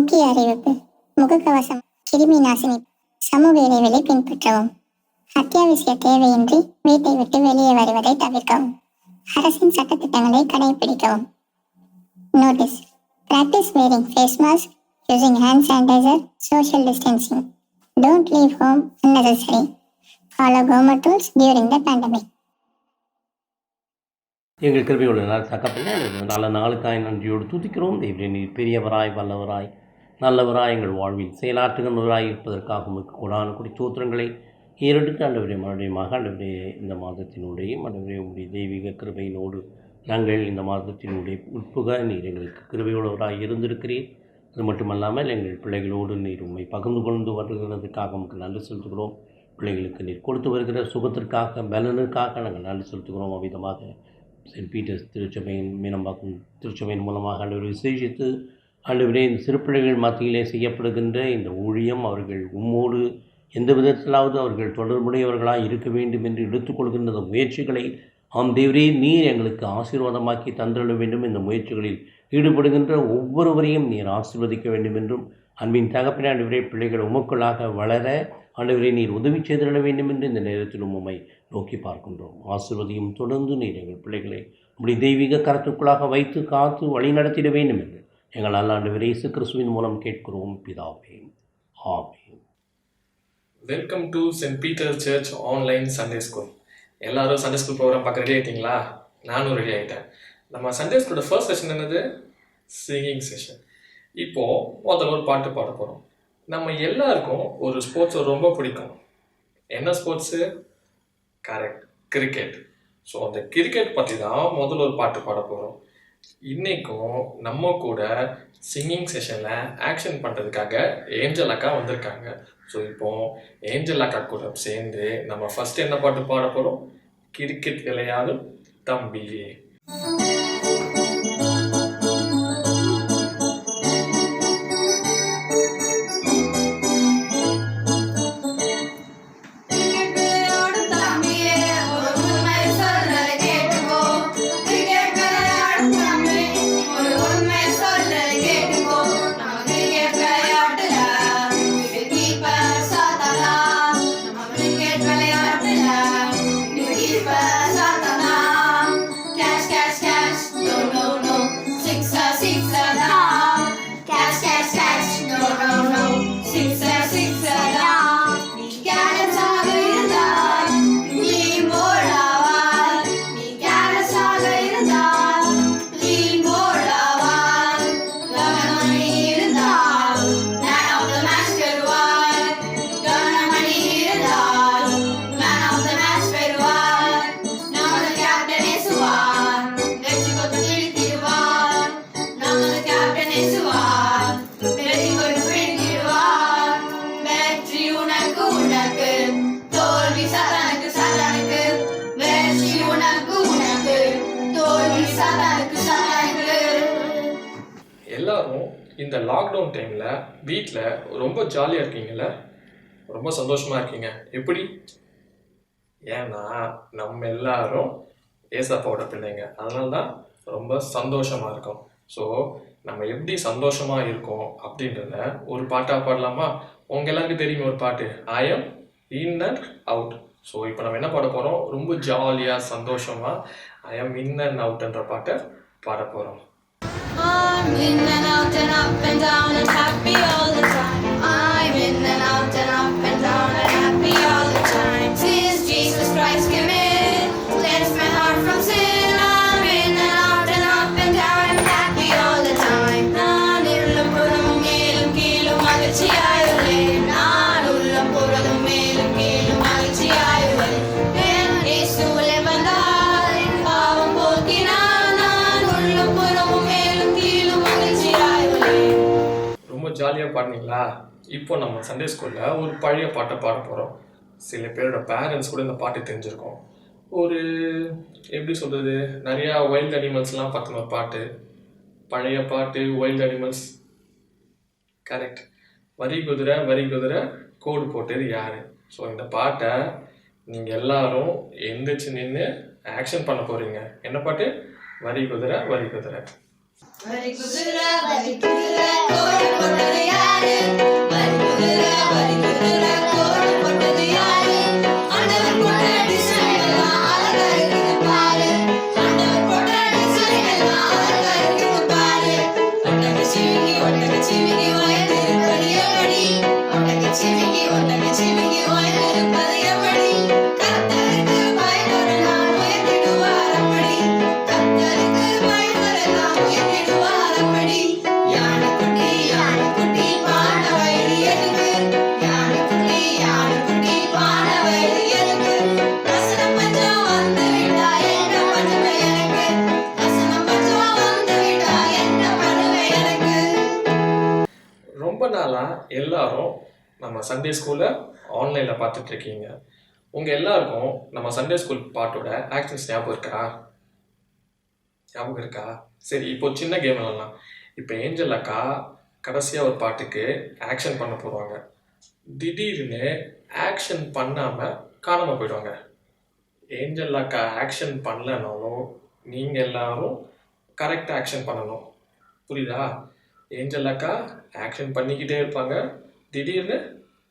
முக்கிய அறிவிப்பு. முகக்கவசம், கிருமி நாசினி, சமூக இடைவெளி பின்பற்றவும். அத்தியாவசிய தேவையின்றி வீட்டை விட்டு வெளியே வருவதை தவிர்க்கவும். அரசின் சட்டத்திட்டங்களை கடைபிடிக்கவும். Notice. Practice wearing face mask, using hand sanitizer, social distancing. Don't leave home unnecessary. Follow government rules during the pandemic. எங்கள் கிருபையுள்ள நாள் தகப்பனே, நல்ல நாளுக்காய் நன்றியோடு துதிக்கிறோம். தேவரே, நீர் பெரியவராய், வல்லவராய், நல்லவராய், எங்கள் வாழ்வில் செயலாற்றுகிறவராய் இருப்பதற்காக உங்களுக்கு கூடான குடி சூத்திரங்களை ஏறெடுத்து ஆண்டவரே மறுபடியுமாக ஆண்டவரே இந்த மாதத்தினுடைய ஆண்டவரே உடைய தெய்வீக கிருபையினோடு நாங்கள் இந்த மாதத்தினுடைய உட்புக நீர் எங்களுக்கு கிருபையுள்ளவராய் இருந்திருக்கிறீர். அது மட்டுமல்லாமல் எங்கள் பிள்ளைகளோடு நீர் உண்மை பகிர்ந்து கொண்டு வருகிறதுக்காக நமக்கு நன்றி செலுத்துகிறோம். பிள்ளைகளுக்கு நீர் கொடுத்து வருகிற சுகத்திற்காக, பலனுக்காக நாங்கள் நன்றி செலுத்துகிறோம். அவ்விதமாக சென்ட் பீட்டர்ஸ் திருச்சபையின் மீனம்பாக்கம் திருச்சபையின் மூலமாக ஆண்டவரை விசேஷித்து ஆண்டவரே இந்த சிறுபிள்ளைகள் மத்தியிலே செய்யப்படுகின்ற இந்த ஊழியம் அவர்கள் உம்மோடு எந்த விதத்திலாவது அவர்கள் தொடர்புடையவர்களாக இருக்க வேண்டும் என்று எடுத்துக்கொள்கின்ற இந்த முயற்சிகளை தேவரே நீர் எங்களுக்கு ஆசீர்வாதமாக்கி தந்திட வேண்டும். இந்த முயற்சிகளில் ஈடுபடுகின்ற ஒவ்வொருவரையும் நீர் ஆசீர்வதிக்க வேண்டும் என்றும் அன்பின் தகப்பனே ஆண்டவரே பிள்ளைகள் உமக்குள்ளாக வளர ஆண்டவரே நீர் உதவி செய்திட வேண்டும் என்று இந்த நேரத்தில் உம்மை நோக்கி பார்க்கின்றோம். ஆசீர்வதியும் தொடர்ந்து நீர் எங்கள் பிள்ளைகளை உம்முடைய தெய்வீக கருத்துக்குள்ளாக வைத்து காத்து வழி நடத்திட வேண்டும் என்று எங்கள் நல்ல ஆண்டவர் இயேசு கிறிஸ்துவின் மூலம் கேட்கிறோம் பிதாவே, ஆமென். Welcome to Saint Peter church online Sunday school. எல்லாரும் சண்டே ஸ்கூல் ப்ரோக்ராம் பார்க்க ரெடி ஆகிட்டீங்களா? நானும் ரெடி ஆகிட்டேன். நம்ம சண்டே ஸ்கூலோட ஃபர்ஸ்ட் செஷன் என்னது? Singing session. இப்போது முதல்ல ஒரு பாட்டு பாட போகிறோம். நம்ம எல்லாருக்கும் ஒரு ஸ்போர்ட்ஸ் ரொம்ப பிடிக்கும். என்ன ஸ்போர்ட்ஸு? Correct, cricket. ஸோ அந்த கிரிக்கெட் பற்றி தான் முதல்ல ஒரு பாட்டு பாட போகிறோம். இன்றைக்கும் நம்ம கூட சிங்கிங் செஷனில் ஆக்ஷன் பண்ணுறதுக்காக ஏஞ்சல் அக்கா வந்திருக்காங்க. ஸோ இப்போது ஏஞ்சல் அக்கா கூட சேர்ந்து நம்ம ஃபஸ்ட்டு என்ன பாட்டு பாட போகிறோம்? கிரிக்கெட் விளையாடும் தம்பியே. எல்லாரும் இந்த லாக்டவுன் டைமில் வீட்டில் ரொம்ப ஜாலியாக இருக்கீங்கள, ரொம்ப சந்தோஷமாக இருக்கீங்க. எப்படி? ஏன்னா நம்ம எல்லாரும் ஏசப்பாவோட பிள்ளைங்க, அதனால தான் ரொம்ப சந்தோஷமாக இருக்கோம். ஸோ நம்ம எப்படி சந்தோஷமாக இருக்கோம் அப்படின்றத ஒரு பாட்டாக பாடலாமா? உங்கள் எல்லாருக்கும் தெரியுமே ஒரு பாட்டு, I am in and out. So இப்போ நம்ம என்ன பாட போகிறோம்? ரொம்ப ஜாலியாக சந்தோஷமாக ஐ எம் இன் அண்ட் அவுட்ன்ற பாட்டை பாட போகிறோம். I'm in and out and up and down and happy all the time. I'm in and out and up and down and happy all the time. Since Jesus Christ came in, cleansed my heart from sin. I'm in and out and up and down and happy all the time. நான் உள்ளம் புறமும் மேலும் கீழும் மகிழ்ச்சியாயுள்ளே. நான் உள்ளம் புறமும் மேலும் கீழும் மகிழ்ச்சியாயுள்ளே. என் இயேசுவிலே வந்தார், என் பாவம் போக்கினார். நான் உள்ளம் புறமும் மேலும் கீழும் மகிழ்ச்சியாயுள்ளே. ரொம்ப ஜாலியாக பாடினீங்களா? இப்போ நம்ம சண்டே ஸ்கூலில் ஒரு பழைய பாட்டை பாட போகிறோம். சில பேரோட பேரண்ட்ஸ் கூட இந்த பாட்டு தெரிஞ்சிருக்கோம். ஒரு எப்படி சொல்கிறது, நிறையா வைல்டு அனிமல்ஸ்லாம் பார்த்தின ஒரு பாட்டு, பழைய பாட்டு, வைல்டு அனிமல்ஸ். கரெக்ட். வரி குதிரை கோடு போட்டது யார்? ஸோ இந்த பாட்டை நீங்கள் எல்லாரும் எந்திரிச்சு நின்று ஆக்ஷன் பண்ண போகிறீங்க. என்ன பாட்டு? வரி குதிரை. வலிக்குதுடா வலிக்குதுடா கோடு போட்டது யாரு வலிக்குதுடா வலிக்குதுடா கோடு போட்டது யாரு ஆண்டவர் போட்ட டிசைன் எல்லாம் அழகா இருக்குது பாரு ஆண்டவர் போட்ட டிசைன் எல்லாம் அழகா இருக்குது பாரு ஒட்டக சிவிங்கி ஓய்ந்து இருப்பது எப்படி ஒட்டக சிவிங்கி ஓய்ந்து இருப்பது எப்படி கர்த்தருக்கு பயந்தோரெல்லாம் உயர்ந்திடுவார் அப்படி கர்த்தருக்கு பயந்தோரெல்லாம் உயர்ந்திடுவார் அப்படி யானைக்குட்டி பான வயது எதுக்கு யானைக்குட்டி பான வயது எதுக்கு வசனம் பஞ்சம் வந்து விட்டா என்ன பண்ணுவே எனக்கு வசனம் பஞ்சம் வந்து விட்டா என்ன பண்ணுவே எனக்கு. ரொம்ப நாளாக எல்லாரும் நம்ம சண்டே ஸ்கூலை ஆன்லைனில் பார்த்துட்டு இருக்கீங்க. உங்கள் எல்லாருக்கும் நம்ம சண்டே ஸ்கூல் பாட்டோட ஆக்ஷன்ஸ் ஞாபகம் இருக்கா? சரி, இப்போ சின்ன கேம் விளாட்லாம். இப்போ ஏஞ்சல் அக்கா கடைசியாக ஒரு பாட்டுக்கு ஆக்ஷன் பண்ண போடுவாங்க. திடீர்னு ஆக்ஷன் பண்ணாமல் காணாமல் போயிடுவாங்க. ஏஞ்சல் அக்கா ஆக்ஷன் பண்ணலனாலும் நீங்கள் எல்லாரும் கரெக்டாக ஆக்ஷன் பண்ணணும். புரியுதா? ஏஞ்சல் அக்கா ஆக்ஷன் பண்ணிக்கிட்டே இருப்பாங்க, திடீர்னு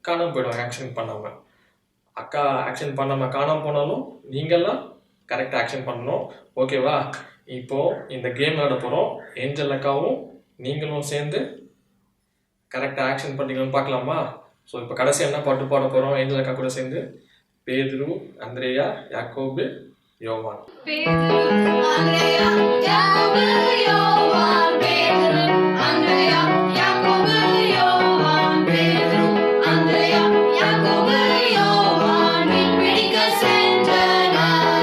காணாமல் போயிடுவாங்க ஆக்ஷன் பண்ணாமல். அக்கா ஆக்ஷன் பண்ணாமல் காணாமல் போனாலும் நீங்கள்லாம் கரெக்டாக ஆக்ஷன் பண்ணணும். ஓகேவா? இப்போது இந்த கேம் விளையாட போகிறோம். ஏஞ்சல் அக்காவும் நீங்களும் சேர்ந்து கரெக்டாக ஆக்ஷன் பண்ணீங்கன்னு பார்க்கலாமா? ஸோ இப்போ கடைசி என்ன பாட்டு பாட போகிறோம் ஏஞ்சல் அக்கா கூட சேர்ந்து? பேதுரு, அந்திரேயா, யாக்கோபு, யோவான். Andrea, Jacobo, Johan, Pedro. Andrea, Jacobo, Johan, Pedro. Andrea, Jacobo, Johan, மீன் பிடிக்க சென்றனர்.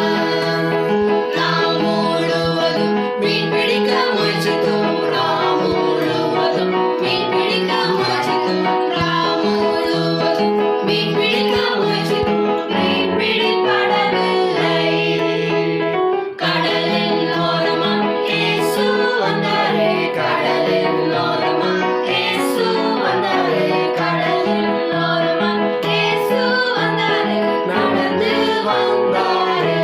நாம் முழுவதும் மீன் பிடிக்க முயற்சித்தோம். நாம் முழுவதும் மீன் பிடிக்க முயற்சித்தோம். நாம் முழுவதும் மீன் பிடிக்க முயற்சித்தோம். மீன் பிடிபடவில்லை. கடலின் ஓரமா இயேசு வந்தாரே. கடலின் ஓரமா இயேசு வந்தாரே. கடலின் ஓரமா இயேசு வந்தாரே. நடந்து வந்தாரே.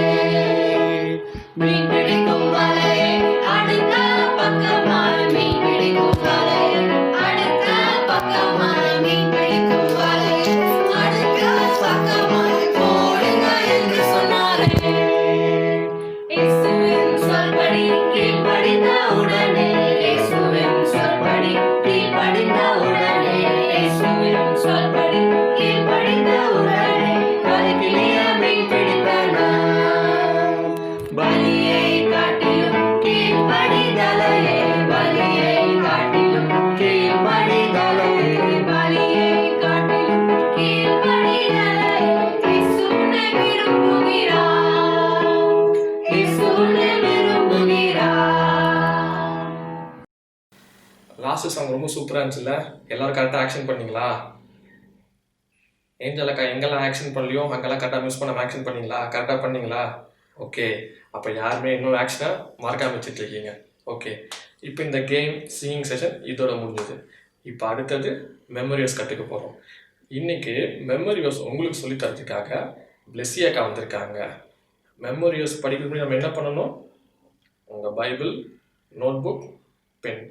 மீன் பிடிக்கும் வலையை அடுத்த பக்கமாய் மீன் பிடிக்கும் வலையை அடுத்த பக்கமாய் மீன் பிடிக்கும் வலையை அடுத்த பக்கமாய் போடுங்க என்று சொன்னாரே. இயேசுவின் சொல்படி கீழ்ப்படிந்த உடனே. இயேசுவின் சொல்படி கீழ்ப்படிந்த உடனே. இயேசுவின் சொல்படி கீழ்ப்படிந்த உடனே பலிக்கிலிய மீன் பிடிப்பனர். பலியை காட்டிலும் கீழ்ப்படிதலையே. பலியை காட்டிலும் கீழ்ப்படிதலையே. பலியை காட்டிலும் கீழ்ப்படிதலையே. இயேசு உன்னை விரும்புகிறார். இயேசு உன்னை விரும்புகிறார். லாஸ்ட் சாங் ரொம்ப சூப்பராக இருந்துச்சுல்ல? எல்லாரும் கரெக்டாக ஆக்ஷன் பண்ணீங்களா? ஏஞ்சல் அக்கா எங்கெல்லாம் ஆக்ஷன் பண்ணலையோ அங்கெல்லாம் கரெக்டாக மிஸ் பண்ணாமல் ஆக்ஷன் பண்ணீங்களா? கரெக்டாக பண்ணீங்களா? ஓகே, அப்போ யாருமே இன்னொரு ஆக்ஷனை மறக்காம வச்சுட்டு இருக்கீங்க. ஓகே, இப்போ இந்த கேம் சிங்கிங் செஷன் இதோட முடிஞ்சது. இப்போ அடுத்தது மெமரிஸ் கற்றுக்க போகிறோம். இன்றைக்கி மெமரிஸ் உங்களுக்கு சொல்லி தரதுக்காக பிளெஸ்ஸி அக்கா வந்திருக்காங்க. மெமரிஸ் படிக்கிறதுக்கு நம்ம என்ன பண்ணணும்? உங்கள் பைபிள், நோட்புக், பென்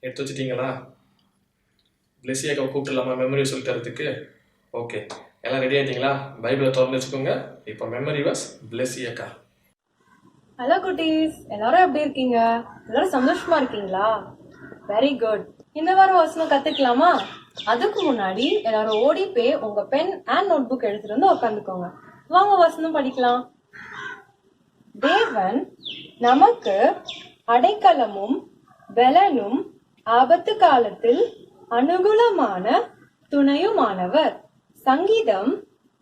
எடுத்து வச்சுட்டிங்களா? பிளெஸ்ஸி அக்காவை கூப்பிட்டுலாமா மெமரிஸ் சொல்லி தரதுக்கு? ஓகே, எல்லாம் ரெடி ஆகிட்டிங்களா? பைபிளை திறந்து வச்சுக்கோங்க. இப்போ மெமரி வாஸ் பிளெஸ்ஸி அக்கா. ஹலோ குட்டீஸ், எல்லாரும் எப்படி இருக்கீங்க? எல்லாரும் சந்தோஷமா இருக்கீங்களா? Very good. இந்த வாரம் வசனம் கத்துக்கலாமா? அதுக்கு முன்னாடி எல்லாரும் ஓடி போய் உங்க பென் அண்ட் நோட் புக் எடுத்துட்டு வந்து உட்காந்துக்கோங்க. வாங்க வசனம் படிக்கலாம். தேவன் நமக்கு அடைக்கலமும் பலனும் ஆபத்து காலத்தில் அனுகூலமான துணையுமானவர். சங்கீதம்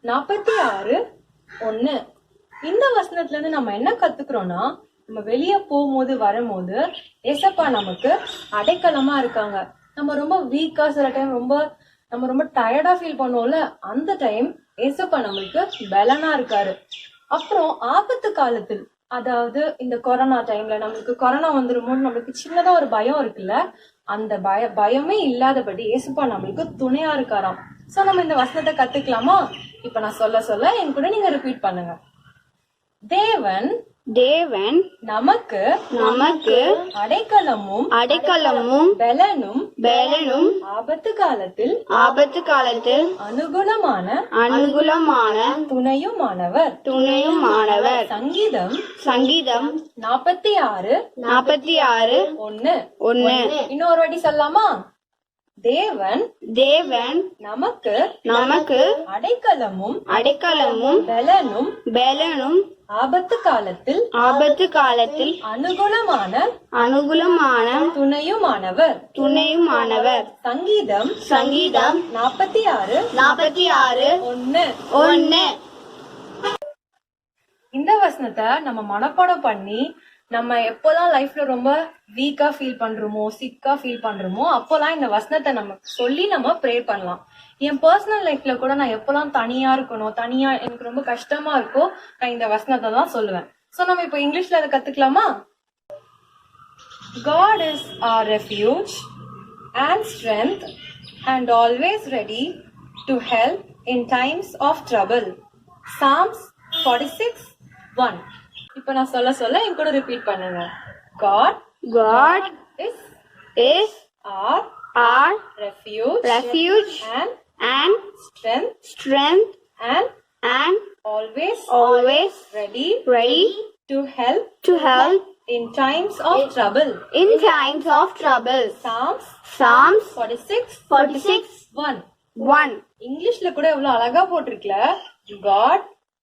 46:1. இந்த வசனத்துல இருந்து நம்ம என்ன கத்துக்கிறோம்னா, நம்ம வெளியே போகும்போது வரும்போது ஏசப்பா நமக்கு அடைக்கலமா இருக்காங்க. நம்ம ரொம்ப வீக்கா சில டைம் நம்ம ரொம்ப டயர்டா ஃபீல் பண்ணுவோம்ல, அந்த டைம் ஏசப்பா நம்மளுக்கு பலனா இருக்காரு. அப்புறம் ஆபத்து காலத்தில், அதாவது இந்த கொரோனா டைம்ல நம்மளுக்கு கொரோனா வந்துருமோன்னு நம்மளுக்கு சின்னதா ஒரு பயம் இருக்குல்ல, அந்த பயமே இல்லாதபடி ஏசப்பா நம்மளுக்கு துணையா இருக்காராம். சோ நம்ம இந்த வசனத்தை கத்துக்கலாமா? இப்ப நான் சொல்ல சொல்ல என் கூட நீங்க ரிப்பீட் பண்ணுங்க. தேவன் தேவன் நமக்கு நமக்கு அடைக்கலமும் அடைக்கலமும் பெலனும் ஆபத்து காலத்தில் அனுகுணமான துணையுமானவர். சங்கீதம் 46 1. இன்னொரு வாட்டி சொல்லலாமா? தேவன் நமக்கு அடைக்கலமும் பெலனும் ஆபத்து காலத்தில் அனுகுணமான துணையுமானவர். சங்கீதம் 46 1. இந்த வசனத்தை நம்ம மனப்பாடம் பண்ணி நம்ம எப்போதான் லைஃப்ல ரொம்ப வீக்கா ஃபீல் பண்றோமோ, சிக்கா ஃபீல் பண்றோமோ, அப்போலாம் இந்த வசனத்தை நம்ம சொல்லி நம்ம ப்ரே பண்ணலாம். என் பர்சனல் லைஃப்ல கூட நான் எப்போலாம் தனியா எனக்கு ரொம்ப கஷ்டமா இருக்கோ, நான் இந்த வசனத்தை தான் சொல்லுவேன். சோ நம்ம இப்போ இங்கிலீஷ்ல அதை கத்துக்கலாமா? God is our refuge and strength and always ready to help in times of trouble. Psalms 46:1. இப்போ நான் சொல்ல என் கூட ரிப்பீட் பண்ணுங்க. God is our refuge and strength and always ready to help in times of trouble. Psalms 46:1. இங்கிலீஷ்ல கூட எவ்வளவு அழகா போட்டிருக்கல. God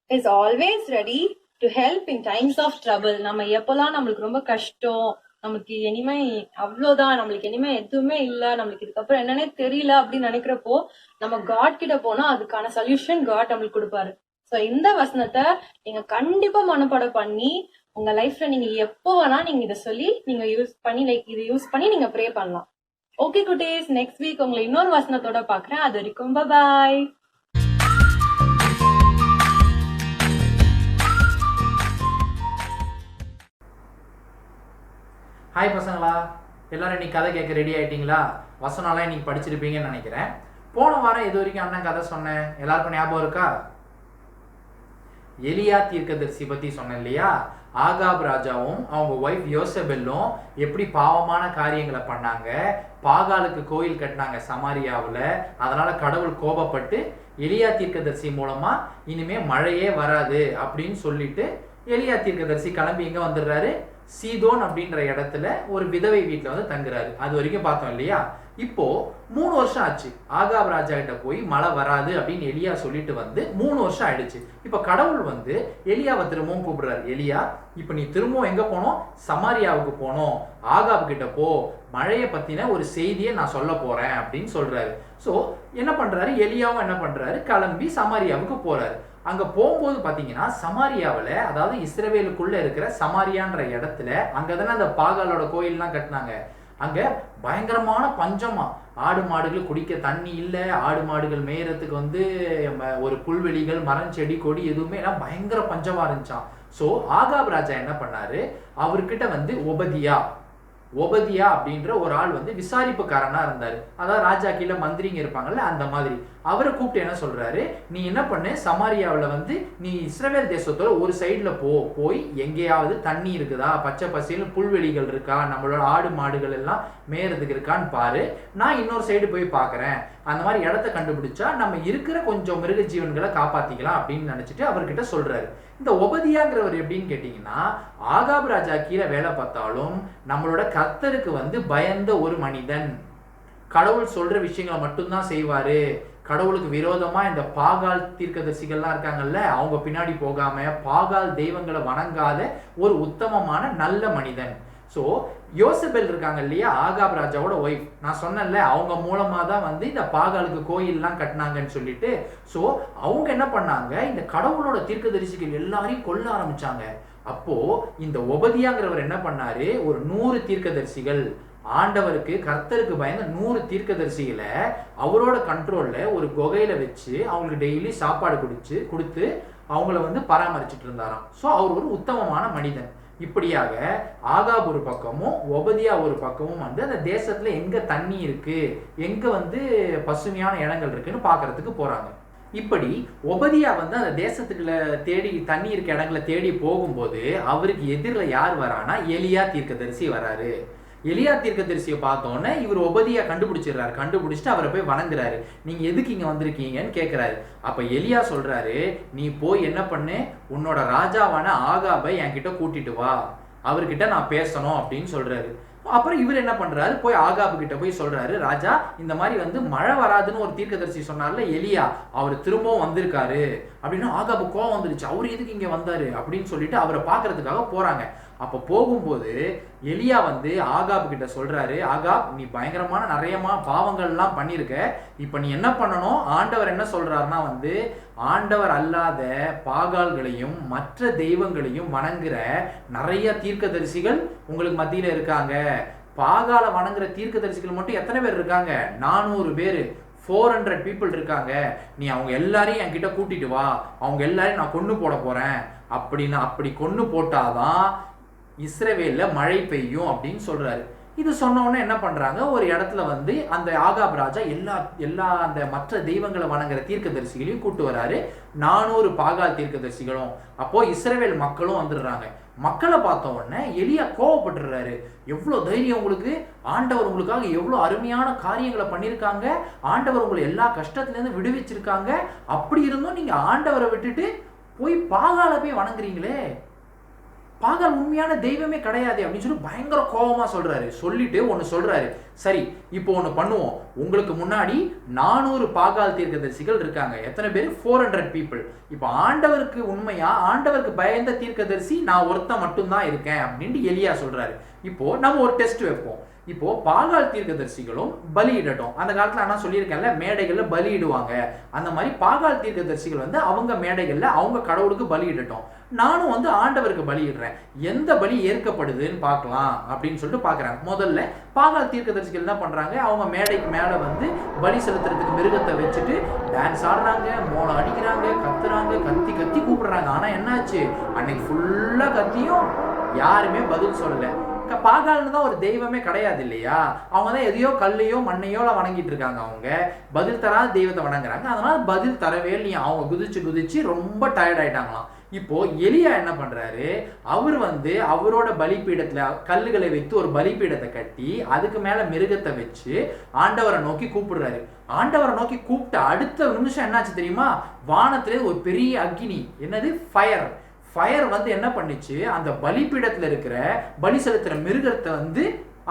is always ready to help in times of trouble. நம்ம எப்பெல்லாம் நம்மளுக்கு ரொம்ப கஷ்டம், நமக்கு இனிமே அவ்வளவுதான், நம்மளுக்கு இனிமே எதுவுமே இல்ல, நம்மளுக்கு இதுக்கப்புறம் என்னன்னே தெரியல அப்படின்னு நினைக்கிறப்போ நம்ம காட் கிட்ட போனா அதுக்கான சொல்யூஷன் காட் நம்மளுக்கு கொடுப்பாரு. சோ இந்த வசனத்தை நீங்க கண்டிப்பா மனப்பாடம் பண்ணி உங்க லைஃப்ல நீங்க எப்போ வேணா நீங்க இதை சொல்லி நீங்க யூஸ் பண்ணி நீங்க ப்ரே பண்ணலாம். ஓகே குட்டீஸ், நெக்ஸ்ட் வீக் உங்களை இன்னொரு வசனத்தோட பாக்குறேன். அது வரைக்கும் பாய். ஹாய் பசங்களா, எல்லாரும் இன்னைக்கு கதை கேட்க ரெடி ஆகிட்டீங்களா? வசனம்லாம் இன்னைக்கு படிச்சிருப்பீங்கன்னு நினைக்கிறேன். போன வாரம் இது வரைக்கும் அண்ணன் கதை சொன்னேன், எல்லாருக்கும் ஞாபகம் இருக்கா? எலியா தீர்க்கதரிசி பற்றி சொன்னேன் இல்லையா? ஆகாப் ராஜாவும் அவங்க ஒய்ஃப் யோசபெல்லும் எப்படி பாவமான காரியங்களை பண்ணாங்க, பாகாலுக்கு கோயில் கட்டினாங்க சமாரியாவில். அதனால கடவுள் கோபப்பட்டு எலியா தீர்க்கதரிசி மூலமா இனிமே மழையே வராது அப்படின்னு சொல்லிட்டு எலியா தீர்க்கதரிசி கிளம்பி எங்க வந்துடுறாரு? சீதோன் அப்படின்ற இடத்துல ஒரு விதவை வீட்டுல வந்து தங்குறாரு. அது வரைக்கும் பார்த்தோம் இல்லையா? இப்போ 3 வருஷம் ஆச்சு. ஆகாப் ராஜா கிட்ட போய் மழை வராது அப்படின்னு எலியா சொல்லிட்டு வந்து 3 வருஷம் ஆயிடுச்சு. இப்ப கடவுள் வந்து எலியாவை திரும்பவும் கூப்பிடுறாரு. எலியா, இப்ப நீ திரும்பவும் எங்க போனோம்? சமாரியாவுக்கு போனோம். ஆகாப் கிட்ட போ, மழையை பத்தின ஒரு செய்தியை நான் சொல்ல போறேன் அப்படின்னு சொல்றாரு. சோ என்ன பண்றாரு? எலியாவும் என்ன பண்றாரு? கிளம்பி சமாரியாவுக்கு போறாரு. அங்க போகும்போது பாத்தீங்கன்னா சமாரியாவில், அதாவது இஸ்ரவேலுக்குள்ள இருக்கிற சமாரியான்ற இடத்துல, அங்கதானே அந்த பாகாலோட கோயில்லாம் கட்டினாங்க. அங்க பயங்கரமான பஞ்சமா, ஆடு மாடுகள் குடிக்க தண்ணி இல்லை, ஆடு மாடுகள் மேயறதுக்கு வந்து ஒரு புல்வெளிகள், மரம், செடி, கொடி எதுவுமே எல்லாம் பயங்கர பஞ்சமா இருந்துச்சான். ஸோ ஆகாப் ராஜா என்ன பண்ணாரு? அவர்கிட்ட வந்து ஒபதியா அப்படின்ற ஒரு ஆள் வந்து விசாரிப்புக்காரனா இருந்தாரு. அதாவது ராஜா கீழே மந்திரிங்க இருப்பாங்கல்ல, அந்த மாதிரி. அவரை கூப்பிட்டு என்ன சொல்றாரு? நீ என்ன பண்ணு, சமாரியாவில் வந்து நீ இஸ்ரவேல் தேசத்தோட ஒரு சைட்ல போய் எங்கேயாவது தண்ணி இருக்குதா, பச்சை பசையில் புல்வெளிகள் இருக்கா, நம்மளோட ஆடு மாடுகள் எல்லாம் மேயறதுக்கு இருக்கான்னு பாரு, நான் இன்னொரு சைடு போய் பாக்குறேன். அந்த மாதிரி இடத்த கண்டுபிடிச்சா நம்ம இருக்கிற கொஞ்சம் மிருக ஜீவன்களை காப்பாத்திக்கலாம் அப்படின்னு நினைச்சிட்டு அவர்கிட்ட சொல்றாரு. இந்த ஒபதியாங்கிறவர் எப்படின்னு கேட்டீங்கன்னா, ஆகாப் ராஜா கீழே வேலை பார்த்தாலும் நம்மளோட கர்த்தருக்கு வந்து பயந்த ஒரு மனிதன். கடவுள் சொல்ற விஷயங்களை மட்டும்தான் செய்வாரு. கடவுளுக்கு விரோதமா இந்த பாகால் தீர்க்கதரிசிகள்லாம் இருக்காங்கல்ல, அவங்க பின்னாடி போகாம பாகால் தெய்வங்களை வணங்காத ஒரு உத்தமமான நல்ல மனிதன். ஸோ யோசபெல் இருக்காங்க இல்லையா, ஆகாப் ராஜாவோட ஒய்ஃப், நான் சொன்னேன்ல, அவங்க மூலமா தான் வந்து இந்த பாகாலுக்கு கோயில்லாம் கட்டினாங்கன்னு சொல்லிட்டு. ஸோ அவங்க என்ன பண்ணாங்க? இந்த கடவுளோட தீர்க்கதரிசிகள் எல்லாரையும் கொல்ல ஆரம்பிச்சாங்க. அப்போ இந்த ஒபதியாங்கிறவர் என்ன பண்ணாரு? ஒரு 100 தீர்க்கதரிசிகள், ஆண்டவருக்கு கர்த்தருக்கு பயந்த 100 தீர்க்கதரிசிகளை அவரோட கண்ட்ரோல்ல ஒரு குகையில வச்சு அவங்களுக்கு டெய்லி சாப்பாடு கொடுத்து அவங்கள வந்து பராமரிச்சுட்டு இருந்தாராம். ஸோ அவர் ஒரு உத்தமமான மனிதன். இப்படியாக ஆகாப் ஒரு பக்கமும் ஒபதியா ஒரு பக்கமும் வந்து அந்த தேசத்துல எங்க தண்ணி இருக்கு, எங்க வந்து பசுமையான இடங்கள் இருக்குன்னு பாக்குறதுக்கு போறாங்க. இப்படி ஒபதியா வந்து அந்த தேசத்துக்குள்ள தேடி தண்ணி இருக்க இடங்களை தேடி போகும்போது அவருக்கு எதிரில் யார் வரானா எலியா தீர்க்கதரிசி வராரு. எலியா தீர்க்கதரிசியை பார்த்தோன்னே இவர் ஒபதியா கண்டுபிடிச்சிடுறாரு. கண்டுபிடிச்சிட்டு அவரை போய் வணங்குறாரு. நீங்க எதுக்கு இங்க வந்திருக்கீங்கன்னு கேட்கிறாரு. அப்ப எலியா சொல்றாரு, நீ போய் என்ன பண்ணு, உன்னோட ராஜாவான ஆகாபை என்கிட்ட கூட்டிட்டு வா, அவர்கிட்ட நான் பேசணும் அப்படின்னு சொல்றாரு. அப்புறம் இவர் என்ன பண்றாரு, போய் ஆகாபு கிட்ட போய் சொல்றாரு, ராஜா இந்த மாதிரி வந்து மழை வராதுன்னு ஒரு தீர்க்கதரிசி சொன்னார்ல எலியா, அவர் திரும்பவும் வந்திருக்காரு அப்படின்னு. ஆகாபு கோவம் வந்துருச்சு, அவர் எதுக்கு இங்க வந்தாரு அப்படின்னு சொல்லிட்டு அவரை பாக்குறதுக்காக போறாங்க. அப்ப போகும்போது எலியா வந்து ஆகாபு கிட்ட சொல்றாரு, ஆகாப் நீ பயங்கரமான நிறைய பாவங்கள்லாம் பண்ணிருக்க, இப்ப நீ என்ன பண்ணணும், ஆண்டவர் என்ன சொல்றாருன்னா வந்து ஆண்டவர் அல்லாத பாகால்களையும் மற்ற தெய்வங்களையும் வணங்குற நிறைய தீர்க்கதரிசிகள் உங்களுக்கு மத்தியில இருக்காங்க. பாகால வணங்குற தீர்க்கதரிசிகள் மட்டும் எத்தனை பேர் இருக்காங்க, 400 பேர், 400 people இருக்காங்க. நீ அவங்க எல்லாரையும் என்கிட்ட கூட்டிட்டு வா, அவங்க எல்லாரையும் நான் கொன்னு போட போறேன் அப்படின்னு. அப்படி கொன்னு போட்டாதான் இஸ்ரவேல்ல மழை பெய்யும் அப்படின்னு சொல்றாரு. இது சொன்ன உடனே என்ன பண்றாங்க, ஒரு இடத்துல வந்து அந்த ஆகாப் ராஜா எல்லா அந்த மற்ற தெய்வங்களை வணங்குற தீர்க்கதரிசிகளையும் கூட்டு வராரு, 400 பாகால் தீர்க்கதரிசிகளும். அப்போ இஸ்ரவேல் மக்களும் வந்துடுறாங்க. மக்களை பார்த்த உடனே எலியா கோவப்பட்டுறாரு, எவ்வளவு தைரியம் உங்களுக்கு, ஆண்டவர் உங்களுக்காக எவ்வளவு அருமையான காரியங்களை பண்ணியிருக்காங்க, ஆண்டவர் உங்களை எல்லா கஷ்டத்துல இருந்து விடுவிச்சிருக்காங்க, அப்படி இருந்தும் நீங்க ஆண்டவரை விட்டுட்டு போய் பாகால போய் வணங்குறீங்களே, பாகால் உண்மையான தெய்வமே கிடையாது அப்படின்னு சொல்லி பயங்கர கோபமா சொல்றாரு. சொல்லிட்டு ஒன்னு சொல்றாரு, சரி இப்போ ஒண்ணு பண்ணுவோம், உங்களுக்கு முன்னாடி 400 பாகால் தீர்க்கதரிசிகள் இருக்காங்க, எத்தனை பேர், 400 people. இப்போ ஆண்டவருக்கு உண்மையா ஆண்டவருக்கு பயந்த தீர்க்கதரிசி நான் ஒருத்தன் மட்டும்தான் இருக்கேன் அப்படின்னு எலியா சொல்றாரு. இப்போ நம்ம ஒரு டெஸ்ட் வைப்போம். இப்போ பாகால் தீர்க்கதரிசிகளும் பலியிடட்டும். அந்த காலத்துல நான் சொல்லியிருக்கேன்ல, மேடைகள்ல பலியிடுவாங்க, அந்த மாதிரி பாகால் தீர்க்கதரிசிகள் வந்து அவங்க மேடைகள்ல அவங்க கடவுளுக்கு பலியிடட்டும், நானும் வந்து ஆண்டவருக்கு பலியிடுறேன், எந்த பலி ஏற்கப்படுதுன்னு பார்க்கலாம் அப்படின்னு சொல்லிட்டு பாக்குறாங்க. முதல்ல பாகால் தீர்க்கதரிசிகள் என்ன பண்றாங்க, அவங்க மேடைக்கு மேல வந்து பலி செலுத்துறதுக்கு மிருகத்தை வச்சுட்டு டான்ஸ் ஆடுறாங்க, மோளம் அடிக்கிறாங்க, கத்துறாங்க, கத்தி கத்தி கூப்பிடுறாங்க. ஆனா என்னாச்சு, அன்னைக்கு ஃபுல்லா கத்தியும் யாருமே பதில் சொல்லல. பாகால்னு தான் ஒரு தெய்வமே கிடையாது இல்லையா, அவங்க தான் எதையோ கல்லையோ மண்ணையோ வணங்கிட்டு இருக்காங்க, அவங்க பதில் தராத தெய்வத்தை வணங்குறாங்க. அதனால பதில் தரவே இல்லையா, அவங்க குதிச்சு ரொம்ப டயர்ட் ஆயிட்டாங்களாம். இப்போ எலியா என்ன பண்றாரு, அவர் வந்து அவரோட பலிபீடத்துல கல்லுகளை வைத்து ஒரு பலிபீடத்தை கட்டி அதுக்கு மேல மிருகத்தை வச்சு ஆண்டவரை நோக்கி கூப்பிடுறாரு. ஆண்டவரை நோக்கி கூப்பிட்ட அடுத்த நிமிஷம் என்னாச்சு தெரியுமா, வானத்திலே ஒரு பெரிய அக்னி, என்னது ஃபயர் வந்து என்ன பண்ணிச்சு, அந்த பலிபீடத்துல இருக்கிற பலி செலுத்துற மிருகத்தை வந்து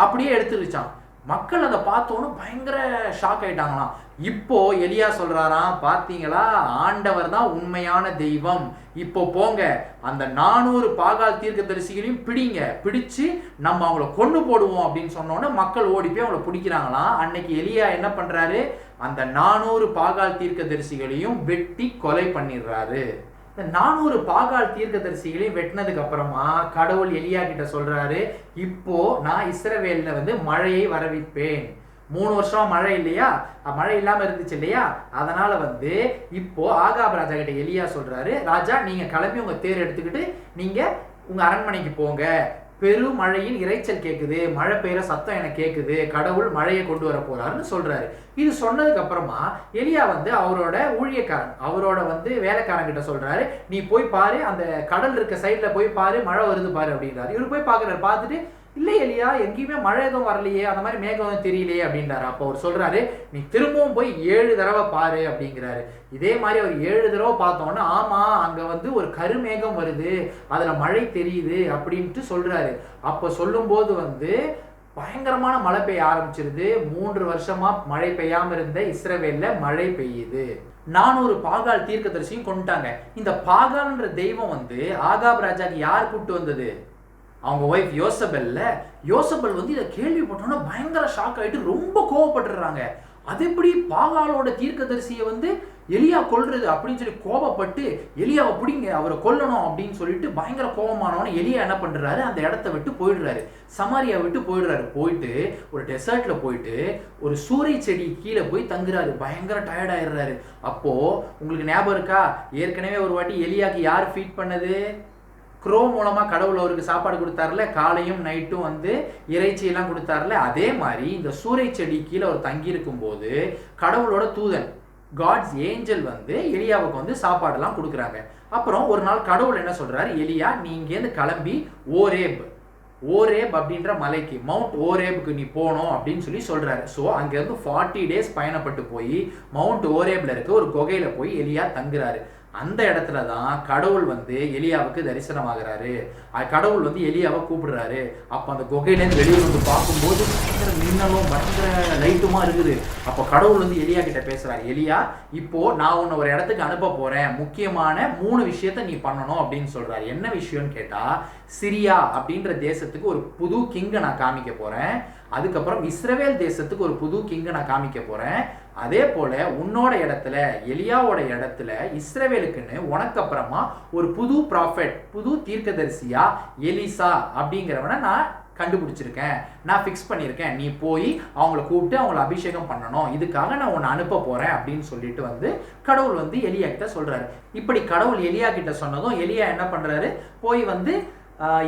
அப்படியே எடுத்துருச்சான். மக்கள் அதை பார்த்தோன்னு பயங்கர ஷாக் ஆயிட்டாங்களாம். இப்போ எலியா சொல்றாராம், பாத்தீங்களா ஆண்டவர் தான் உண்மையான தெய்வம், இப்போ போங்க அந்த 400 பாகால் தீர்க்கதரிசிகளையும் பிடிச்சு நம்ம அவங்கள கொண்டு போடுவோம் அப்படின்னு சொன்னோன்னே மக்கள் ஓடி போய் அவங்கள பிடிக்கிறாங்களாம். அன்னைக்கு எலியா என்ன பண்றாரு, அந்த 400 பாகால் தீர்க்கதரிசிகளையும் வெட்டி கொலை பண்ணிடுறாரு. இந்த 400 பாகால் தீர்க்கதரிசிகளையும் வெட்டினதுக்கு அப்புறமா கடவுள் எலியா கிட்ட சொல்றாரு, இப்போ நான் இஸ்ரவேல்ல வந்து மழையை வரவிப்பேன். 3 வருஷமா மழை இல்லையா, மழை இல்லாம இருந்துச்சு இல்லையா, அதனால வந்து இப்போ ஆகாப் ராஜா கிட்ட எலியா சொல்றாரு, ராஜா நீங்க கிளம்பி உங்க தேர் எடுத்துக்கிட்டு நீங்க உங்க அரண்மனைக்கு போங்க, பெரும் மழையின் இறைச்சல் கேட்குது, மழை பெய்யற சத்தம் எனக்கு கேட்குது, கடவுள் மழையை கொண்டு வர போறாருன்னு சொல்றாரு. இது சொன்னதுக்கு அப்புறமா எலியா வந்து அவரோட ஊழியக்காரன், அவரோட வந்து வேலைக்காரன் கிட்ட சொல்றாரு, நீ போய் பாரு, அந்த கடல் இருக்க சைட்ல போய் பாரு, மழை வருது பாரு அப்படின்றாரு. இவரு போய் பாக்குறாரு, பார்த்துட்டு இல்லை எலியா எங்கேயுமே மழை எதுவும் வரலையே, அந்த மாதிரி மேகம் எதுவும் தெரியலையே அப்படின்றாரு. அப்போ அவர் சொல்றாரு, நீ திரும்பவும் போய் 7 தடவை பாரு அப்படிங்கிறாரு. இதே மாதிரி அவர் 7 தடவை பார்த்தோன்னா, ஆமா அங்க வந்து ஒரு கருமேகம் வருது, அதுல மழை தெரியுது அப்படின்ட்டு சொல்றாரு. அப்போ சொல்லும் போது வந்து பயங்கரமான மழை பெய்ய ஆரம்பிச்சிருது. 3 வருஷமா மழை பெய்யாம இருந்த இஸ்ரவேல்ல மழை பெய்யுது. 400 பாகால் தீர்க்கதரிசியும் கொண்டுட்டாங்க. இந்த பாகால்ன்ற தெய்வம் வந்து ஆகாப் ராஜாக்கு யார் கூப்பிட்டு வந்தது, அவங்க ஒய்ஃப் யோசபெல் வந்து இதை கேள்விப்பட்டோன்னா பயங்கர ஷாக் ஆயிட்டு ரொம்ப கோவப்பட்டுறாங்க. அது எப்படி பாகாலோட தீர்க்கதரிசியை வந்து எலியா கொல்றது அப்படின்னு சொல்லி கோபப்பட்டு எலியாவை பிடிங்க, அவரை கொல்லணும் அப்படின்னு சொல்லிட்டு பயங்கர கோபமானவன எலியா என்ன பண்றாரு, அந்த இடத்த விட்டு போயிடுறாரு, சமாரியா விட்டு போயிடுறாரு. போயிட்டு ஒரு டெசர்ட்ல போயிட்டு ஒரு சூறை செடி கீழே போய் தங்குறாரு. பயங்கர டயர்ட் ஆயிடுறாரு. அப்போ உங்களுக்கு ஞாபகம் இருக்கா, ஏற்கனவே ஒரு வாட்டி எலியாக்கு யார் ஃபீட் பண்ணது, க்ரோ மூலமா கடவுள் அவருக்கு சாப்பாடு கொடுத்தாருல, காலையும் நைட்டும் வந்து இறைச்சி எல்லாம் கொடுத்தாருல, அதே மாதிரி இந்த சூறை செடி கீழே அவர் தங்கி இருக்கும் போது கடவுளோட தூதன் காட்ஸ் ஏஞ்சல் வந்து எலியாவுக்கு வந்து சாப்பாடெல்லாம் கொடுக்குறாங்க. அப்புறம் ஒரு நாள் கடவுள் என்ன சொல்றாரு, எலியா நீ இங்கேருந்து கிளம்பி ஓரேப் அப்படின்ற மலைக்கு, மவுண்ட் ஓரேபுக்கு நீ போகணும் அப்படின்னு சொல்றாரு. ஸோ அங்கேருந்து 40 days பயணப்பட்டு போய் மவுண்ட் ஓரேப்ல இருக்க ஒரு குகையில போய் எலியா தங்குறாரு. அந்த இடத்துல தான் கடவுள் வந்து எலியாவுக்கு தரிசனமாகிறாரு. கடவுள் வந்து எலியாவை கூப்பிடுறாரு. அப்போ அந்த குகையிலேருந்து வெளியே வந்து பார்க்கும்போது மின்னலும் பயங்கர லைட்டுமா இருக்குது. அப்போ கடவுள் வந்து எலியா கிட்ட பேசுறாரு, எலியா இப்போ நான் உன்னை ஒரு இடத்துக்கு அனுப்ப போறேன், முக்கியமான 3 விஷயத்த நீ பண்ணணும் அப்படின்னு சொல்றாரு. என்ன விஷயம்னு கேட்டா, சிரியா அப்படின்ற தேசத்துக்கு ஒரு புது கிங்கை நான் காமிக்க போறேன். அதுக்கப்புறம் இஸ்ரவேல் தேசத்துக்கு ஒரு புது கிங்கை நான் காமிக்க போறேன். அதே போல உன்னோட இடத்துல, எலியாவோட இடத்துல இஸ்ரவேலுக்குன்னு உனக்கு அப்புறமா ஒரு புது ப்ராஃபெட், புது தீர்க்கதரிசியா எலிசா அப்படிங்கிறவனை நான் கண்டுபிடிச்சிருக்கேன், நான் ஃபிக்ஸ் பண்ணியிருக்கேன். நீ போய் அவங்கள கூப்பிட்டு அவங்கள அபிஷேகம் பண்ணணும், இதுக்காக நான் உன்னை அனுப்ப போறேன் அப்படின்னு சொல்லிட்டு வந்து கடவுள் வந்து எலியா கிட்ட சொல்றாரு. இப்படி கடவுள் எலியா கிட்ட சொன்னதும் எலியா என்ன பண்றாரு, போய் வந்து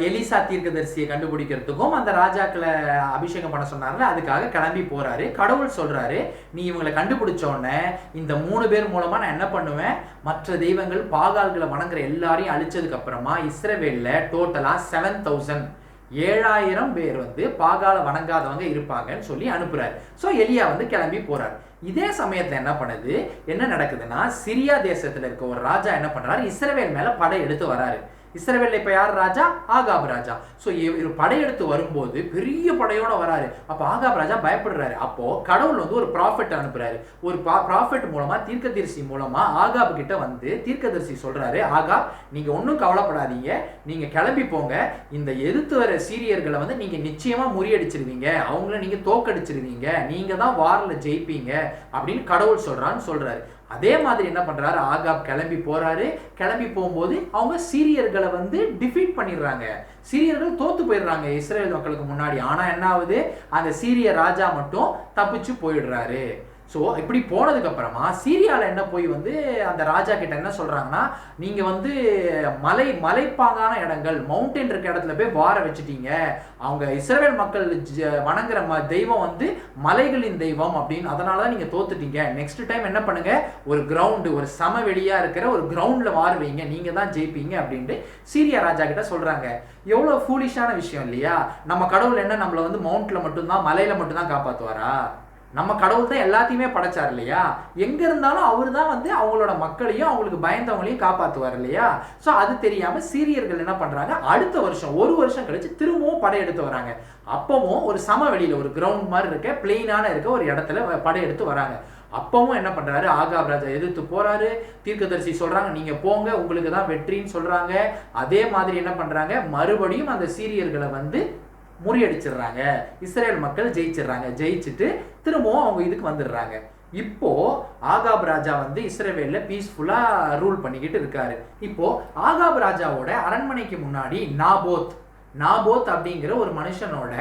எலிசா தீர்க்கதரிசியை கண்டுபிடிக்கிறதுக்கும் அந்த ராஜாக்களை அபிஷேகம் பண்ண சொன்னார்ல, அதுக்காக கிளம்பி போறாரு. கடவுள் சொல்றாரு, நீ இவங்களை கண்டுபிடிச்ச உடனே இந்த 3 பேர் மூலமா நான் என்ன பண்ணுவேன், மற்ற தெய்வங்கள் பாகால்களை வணங்குற எல்லாரையும் அழிச்சதுக்கு அப்புறமா இஸ்ரவேல்ல டோட்டலா 7,000 பேர் வந்து பாகால வணங்காதவங்க இருப்பாங்கன்னு சொல்லி அனுப்புறாரு. ஸோ எலியா வந்து கிளம்பி போறாரு. இதே சமயத்துல என்ன நடக்குதுன்னா, சிரியா தேசத்துல இருக்க ஒரு ராஜா என்ன பண்றாரு, இஸ்ரவேல் மேல படை எடுத்து வராரு. இஸ்ரவேல்ல இப்ப யார் ராஜா, ஆகாப் ராஜா. ஸோ இவர் படையெடுத்து வரும்போது பெரிய படையோட வராரு. அப்போ ஆகாப் ராஜா பயப்படுறாரு. அப்போ கடவுள் வந்து ஒரு ப்ராஃபெட் அனுப்புறாரு. ஒரு ப்ராஃபெட் மூலமா, தீர்க்கதரிசி மூலமா ஆகாப் கிட்ட வந்து தீர்க்கதரிசி சொல்றாரு, ஆகாப் நீங்க ஒன்றும் கவலைப்படாதீங்க, நீங்க கிளம்பி போங்க, இந்த எதிர்த்து வர சீரியர்களை வந்து நீங்க நிச்சயமா முறியடிச்சிருவீங்க, அவங்கள நீங்க தோக்கடிச்சிருவீங்க, நீங்க தான் வாரில் ஜெயிப்பீங்க அப்படின்னு கடவுள் சொல்றாரு. அதே மாதிரி என்ன பண்றாரு, ஆகாப் கிளம்பி போறாரு. கிளம்பி போகும்போது அவங்க சீரியர்களை வந்து டிஃபீட் பண்ணிடுறாங்க. சீரியர்கள் தோத்து போயிடுறாங்க இஸ்ரேல் மக்களுக்கு முன்னாடி. ஆனா என்ன ஆகுது, அந்த சீரிய ராஜா மட்டும் தப்பிச்சு போயிடுறாரு. ஸோ இப்படி போனதுக்கு அப்புறமா சீரியாவில் என்ன போய் வந்து அந்த ராஜா கிட்ட என்ன சொல்றாங்கன்னா, நீங்க வந்து மலைப்பாங்கான இடங்கள், மவுண்டன் இருக்க இடத்துல போய் வார வச்சுட்டீங்க, அவங்க இஸ்ரவேல் மக்கள் வணங்குற தெய்வம் வந்து மலைகளின் தெய்வம் அப்படின்னு, அதனாலதான் நீங்க தோத்துட்டீங்க. நெக்ஸ்ட் டைம் என்ன பண்ணுங்க, ஒரு கிரவுண்டு, ஒரு சமவெளியா இருக்கிற ஒரு கிரவுண்ட்ல வார வைங்க, நீங்க தான் ஜெயிப்பீங்க அப்படின்ட்டு சீரியா ராஜா கிட்ட சொல்றாங்க. எவ்வளவு ஃபூலிஷான விஷயம் இல்லையா? நம்ம கடவுள் என்ன நம்மள வந்து மவுண்ட்ல மட்டும்தான், மலையில மட்டும்தான் காப்பாத்துவாரா? நம்ம கடவுள் தான் எல்லாத்தையுமே படைச்சார் இல்லையா? எங்க இருந்தாலும் அவரு தான் வந்து அவங்களோட மக்களையும் அவங்களுக்கு பயந்தவங்களையும் காப்பாத்துவார் இல்லையா? ஸோ அது தெரியாம சீரியர்கள் என்ன பண்றாங்க, அடுத்த வருஷம் 1 வருஷம் கழிச்சு திரும்பவும் படையெடுத்து வராங்க. அப்பவும் ஒரு சமவெளியில, ஒரு கிரவுண்ட் மாதிரி இருக்க பிளெயினான இருக்க ஒரு இடத்துல படையெடுத்து வராங்க. அப்பவும் என்ன பண்றாரு, ஆகாப் ராஜா எதிர்த்து போறாரு. தீர்க்கதரிசி சொல்றாங்க, நீங்க போங்க, உங்களுக்கு தான் வெற்றின்னு சொல்றாங்க. அதே மாதிரி என்ன பண்றாங்க, மறுபடியும் அந்த சீரியர்களை வந்து முறியடிச்சிடுறாங்க. இஸ்ரேல் மக்கள் ஜெயிச்சுட்டு திரும்பவும் அவங்க இதுக்கு வந்துடுறாங்க. இப்போ ஆகாப் ராஜா வந்து இஸ்ரவேல்ல பீஸ்ஃபுல்லா ரூல் பண்ணிக்கிட்டு இருக்காரு. இப்போ ஆகாப் ராஜாவோட அரண்மனைக்கு முன்னாடி நாபோத் அப்படிங்கிற ஒரு மனுஷனோட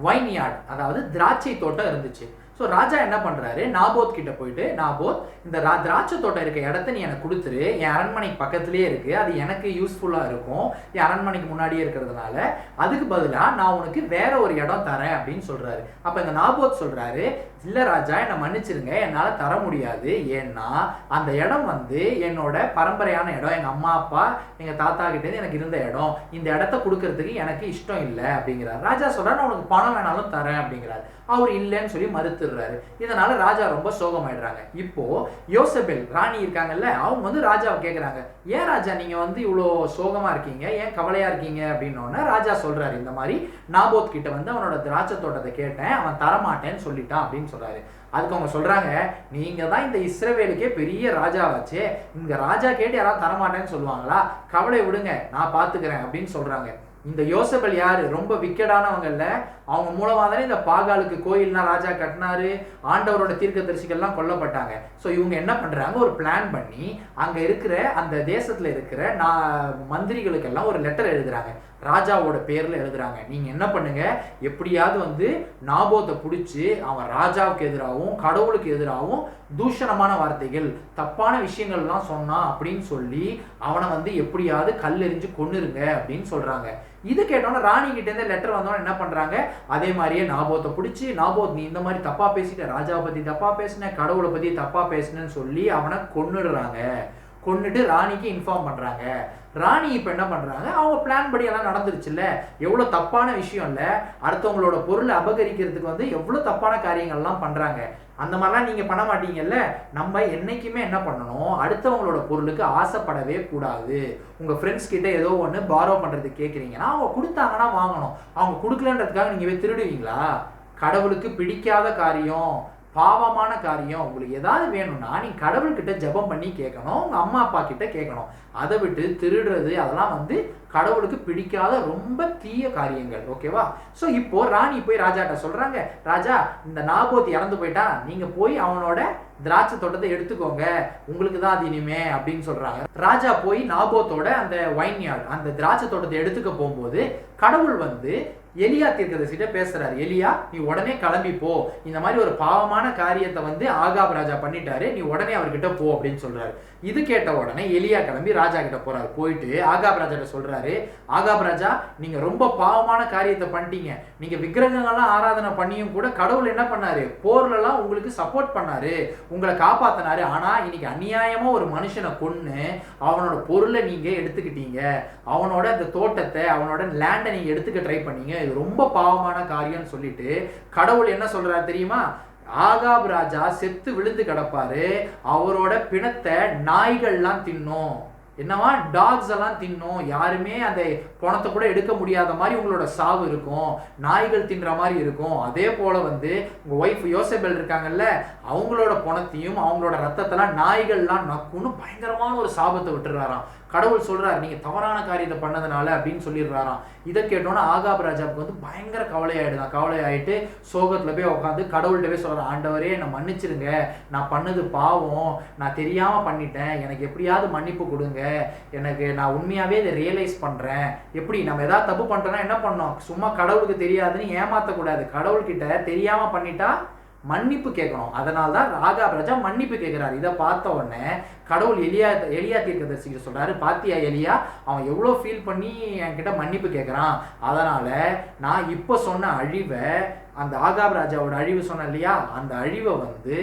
வைன்யார்ட், அதாவது திராட்சை தோட்டம் இருந்துச்சு. ஸோ ராஜா என்ன பண்றாரு, நாபோத் கிட்ட போயிட்டு, நாபோத் இந்த திராட்சை தோட்டம் இருக்க இடத்த நீ எனக்கு கொடுத்துரு, என் அரண்மனைக்கு பக்கத்துலேயே இருக்கு, அது எனக்கு யூஸ்ஃபுல்லா இருக்கும், என் அரண்மனைக்கு முன்னாடியே இருக்கிறதுனால, அதுக்கு பதிலாக நான் உனக்கு வேற ஒரு இடம் தரேன் அப்படின்னு சொல்றாரு. அப்ப இந்த நாபோத் சொல்றாரு, இல்ல ராஜா என்னை மன்னிச்சிருங்க, என்னால தர முடியாது, ஏன்னா அந்த இடம் வந்து என்னோட பரம்பரையான இடம், எங்க அம்மா அப்பா எங்க தாத்தா கிட்ட இருந்து எனக்கு இருந்த இடம், இந்த இடத்த கொடுக்கறதுக்கு எனக்கு இஷ்டம் இல்லை அப்படிங்கிறார். ராஜா சொல்றாரு, நான் உனக்கு பணம் வேணாலும் தரேன் அப்படிங்கிறாரு. அவர் இல்லைன்னு சொல்லி மறுத்துடுறாரு. இதனால ராஜா ரொம்ப சோகமாயிடுறாங்க. இப்போ யோசபேல் ராணி இருக்காங்கல்ல, அவங்க வந்து ராஜாவை கேட்குறாங்க, ஏன் ராஜா நீங்க வந்து இவ்வளோ சோகமா இருக்கீங்க, ஏன் கவலையா இருக்கீங்க அப்படின்னோடனே ராஜா சொல்றாரு, இந்த மாதிரி நாபோத் கிட்ட வந்து அவனோட திராட்சை தோட்டத்தை கேட்டேன், அவன் தரமாட்டேன்னு சொல்லிட்டான் அப்படின்னு சொல்றாரு. அதுக்கு அவங்க சொல்றாங்க, நீங்க தான் இந்த இஸ்ரவேலுக்கே பெரிய ராஜாவாச்சே, இந்த ராஜா கேட்டு யாராவது தரமாட்டேன்னு சொல்லுவாங்களா, கவலை விடுங்க, நான் பாத்துக்கிறேன் அப்படின்னு சொல்றாங்க. இந்த யோசபேல் யாரு, ரொம்ப விக்கெடானவங்கல்ல, அவங்க மூலமா தானே இந்த பாகாலுக்கு கோயில்லாம் ராஜா கட்டினாரு, ஆண்டவரோட தீர்க்கதரிசிகள்லாம் கொல்லப்பட்டாங்க. ஸோ இவங்க என்ன பண்றாங்க, ஒரு பிளான் பண்ணி அங்க இருக்கிற அந்த தேசத்துல இருக்கிற மந்திரிகளுக்கெல்லாம் ஒரு லெட்டர் எழுதுறாங்க. ராஜாவோட பேர்ல எழுதுறாங்க. நீங்க என்ன பண்ணுங்க, எப்படியாவது வந்து நாபோத்தை பிடிச்சி அவன் ராஜாவுக்கு எதிராகவும் கடவுளுக்கு எதிராகவும் தூஷணமான வார்த்தைகள் தப்பான விஷயங்கள்லாம் சொன்னான் அப்படின்னு சொல்லி அவனை வந்து எப்படியாவது கல்லெறிஞ்சு கொன்னுருங்க அப்படின்னு சொல்றாங்க. இது கேட்டோன்னா ராணி கிட்ட இருந்து லெட்டர் வந்தோன்னு என்ன பண்றாங்க, அதே மாதிரியே நாபோத்தை பிடிச்சி, நாபோத் நீ இந்த மாதிரி தப்பா பேசிட்ட, ராஜாவை பத்தி தப்பா பேசின, கடவுளை பத்தி தப்பா பேசினேன்னு சொல்லி அவனை கொன்னுடுறாங்க. கொன்னுட்டு ராணிக்கு இன்ஃபார்ம் பண்றாங்க. ராணி இப்போ என்ன பண்றாங்க, அவங்க பிளான் படி எல்லாம் நடந்துருச்சுல்ல, எவ்வளோ தப்பான விஷயம் இல்லை, அடுத்தவங்களோட பொருளை அபகரிக்கிறதுக்கு வந்து எவ்வளோ தப்பான காரியங்கள்லாம் பண்றாங்க. அந்த மாதிரிலாம் நீங்க பண்ண மாட்டீங்கல்ல. நம்ம என்னைக்குமே என்ன பண்ணணும், அடுத்தவங்களோட பொருளுக்கு ஆசைப்படவே கூடாது. உங்க ஃப்ரெண்ட்ஸ் கிட்ட ஏதோ ஒன்று பாரோ பண்றதுக்கு கேட்குறீங்கன்னா அவங்க கொடுத்தாங்கன்னா வாங்கணும். அவங்க கொடுக்கலன்றதுக்காக நீங்க போய் திருடுவீங்களா? கடவுளுக்கு பிடிக்காத காரியம், பாவமான காரியம் உங்களுக்கு ஏதாவது வேணும்னா நீங்க கடவுள்கிட்ட ஜெபம் பண்ணி கேட்கணும், உங்க அம்மா அப்பா கிட்ட கேட்கணும். அதை விட்டு திருடுறது அதெல்லாம் வந்து கடவுளுக்கு பிடிக்காத ரொம்ப தீய காரியங்கள். ஓகேவா? ஸோ இப்போ ராணி போய் ராஜாட்ட சொல்றாங்க, ராஜா இந்த நாபோத் இறந்து போயிட்டா, நீங்க போய் அவனோட திராட்சை தோட்டத்தை எடுத்துக்கோங்க, உங்களுக்கு தான் அது இனிமே அப்படின்னு சொல்றாங்க. ராஜா போய் நாபோத்தோட அந்த வைன்யார்ட் அந்த திராட்சை தோட்டத்தை எடுத்துக்க போகும்போது கடவுள் வந்து எலியா தீர்க்கதரிசிட்ட பேசுறாரு. எலியா நீ உடனே கிளம்பி போ, இந்த மாதிரி ஒரு பாவமான காரியத்தை வந்து ஆகாப் ராஜா பண்ணிட்டாரு, நீ உடனே அவர்கிட்ட போ அப்படின்னு சொல்றாரு. இது கேட்ட உடனே எலியா கிளம்பி ராஜா கிட்ட போறாரு. போயிட்டு ஆகாப் ராஜா கிட்ட சொல்றாரு, ஆகாப் ராஜா நீங்க ரொம்ப பாவமான காரியத்தை பண்ணிட்டீங்க, நீங்க விக்கிரகங்கள்லாம் ஆராதனை பண்ணியும் கூட கடவுள் என்ன பண்ணாரு, போர்ல எல்லாம் உங்களுக்கு சப்போர்ட் பண்ணாரு, உங்களை காப்பாத்தினாரு. ஆனா இன்னைக்கு அநியாயமா ஒரு மனுஷனை கொன்னு அவனோட பொருளை நீங்க எடுத்துக்கிட்டீங்க, அவனோட அந்த தோட்டத்தை அவனோட லேண்டை நீங்க எடுத்துக்க ட்ரை பண்ணீங்க, இது ரொம்ப பாவமான காரியம்னு சொல்லிட்டு கடவுள் என்ன சொல்றாரு தெரியுமா, ஆகாப் ராஜா செத்து விழுந்து கிடப்பாரு, அவரோட பிணத்தை நாய்கள்லாம் தின்னும். என்னவா, டாக்ஸ் எல்லாம் தின்னும், யாருமே அந்த பணத்தை கூட எடுக்க முடியாத மாதிரி உங்களோட சாவு இருக்கும், நாய்கள் தின்ற மாதிரி இருக்கும். அதே போல வந்து உங்க ஒய்ஃப் யோசேபேல் இருக்காங்கல்ல, அவங்களோட பணத்தையும் அவங்களோட ரத்தத்தெல்லாம் நாய்கள்லாம் நக்குன்னு பயங்கரமான ஒரு சாபத்தை விட்டுறாராம். கடவுள் சொல்றாரு நீங்க தவறான காரியத்தை பண்ணதுனால அப்படின்னு சொல்லிடுறாராம். இதை கேட்டோன்னா ஆகாப் ராஜாவுக்கு வந்து பயங்கர கவலையாயிடுதான். கவலையாயிட்டு சோகத்துல போய் உட்காந்து கடவுள்கிட்ட போய் சொல்றாரு, ஆண்டவரே என்னை மன்னிச்சிருங்க, நான் பண்ணது பாவம், நான் தெரியாம பண்ணிட்டேன், எனக்கு எப்படியாவது மன்னிப்பு கொடுங்க, எனக்கு நான் உண்மையாவே இதை ரியலைஸ் பண்றேன். எப்படி நம்ம ஏதாவது தப்பு பண்றோம்னா என்ன பண்ணோம், சும்மா கடவுளுக்கு தெரியாதுன்னு ஏமாத்தக்கூடாது, கடவுள்கிட்ட தெரியாம பண்ணிட்டா மன்னிப்பு கேட்கணும். அதனால தான் ஆகாப் ராஜா மன்னிப்பு கேட்கிறாரு. இதை பார்த்த உடனே கடவுள் எலியா தீர்க்கதரிசிக்கு சொல்றாரு, பாத்தியா எலியா அவன் எவ்வளோ ஃபீல் பண்ணி என்கிட்ட மன்னிப்பு கேட்குறான், அதனால நான் இப்போ சொன்ன அழிவை, அந்த ஆகாப் ராஜாவோட அழிவு சொன்னேன் இல்லையா, அந்த அழிவை வந்து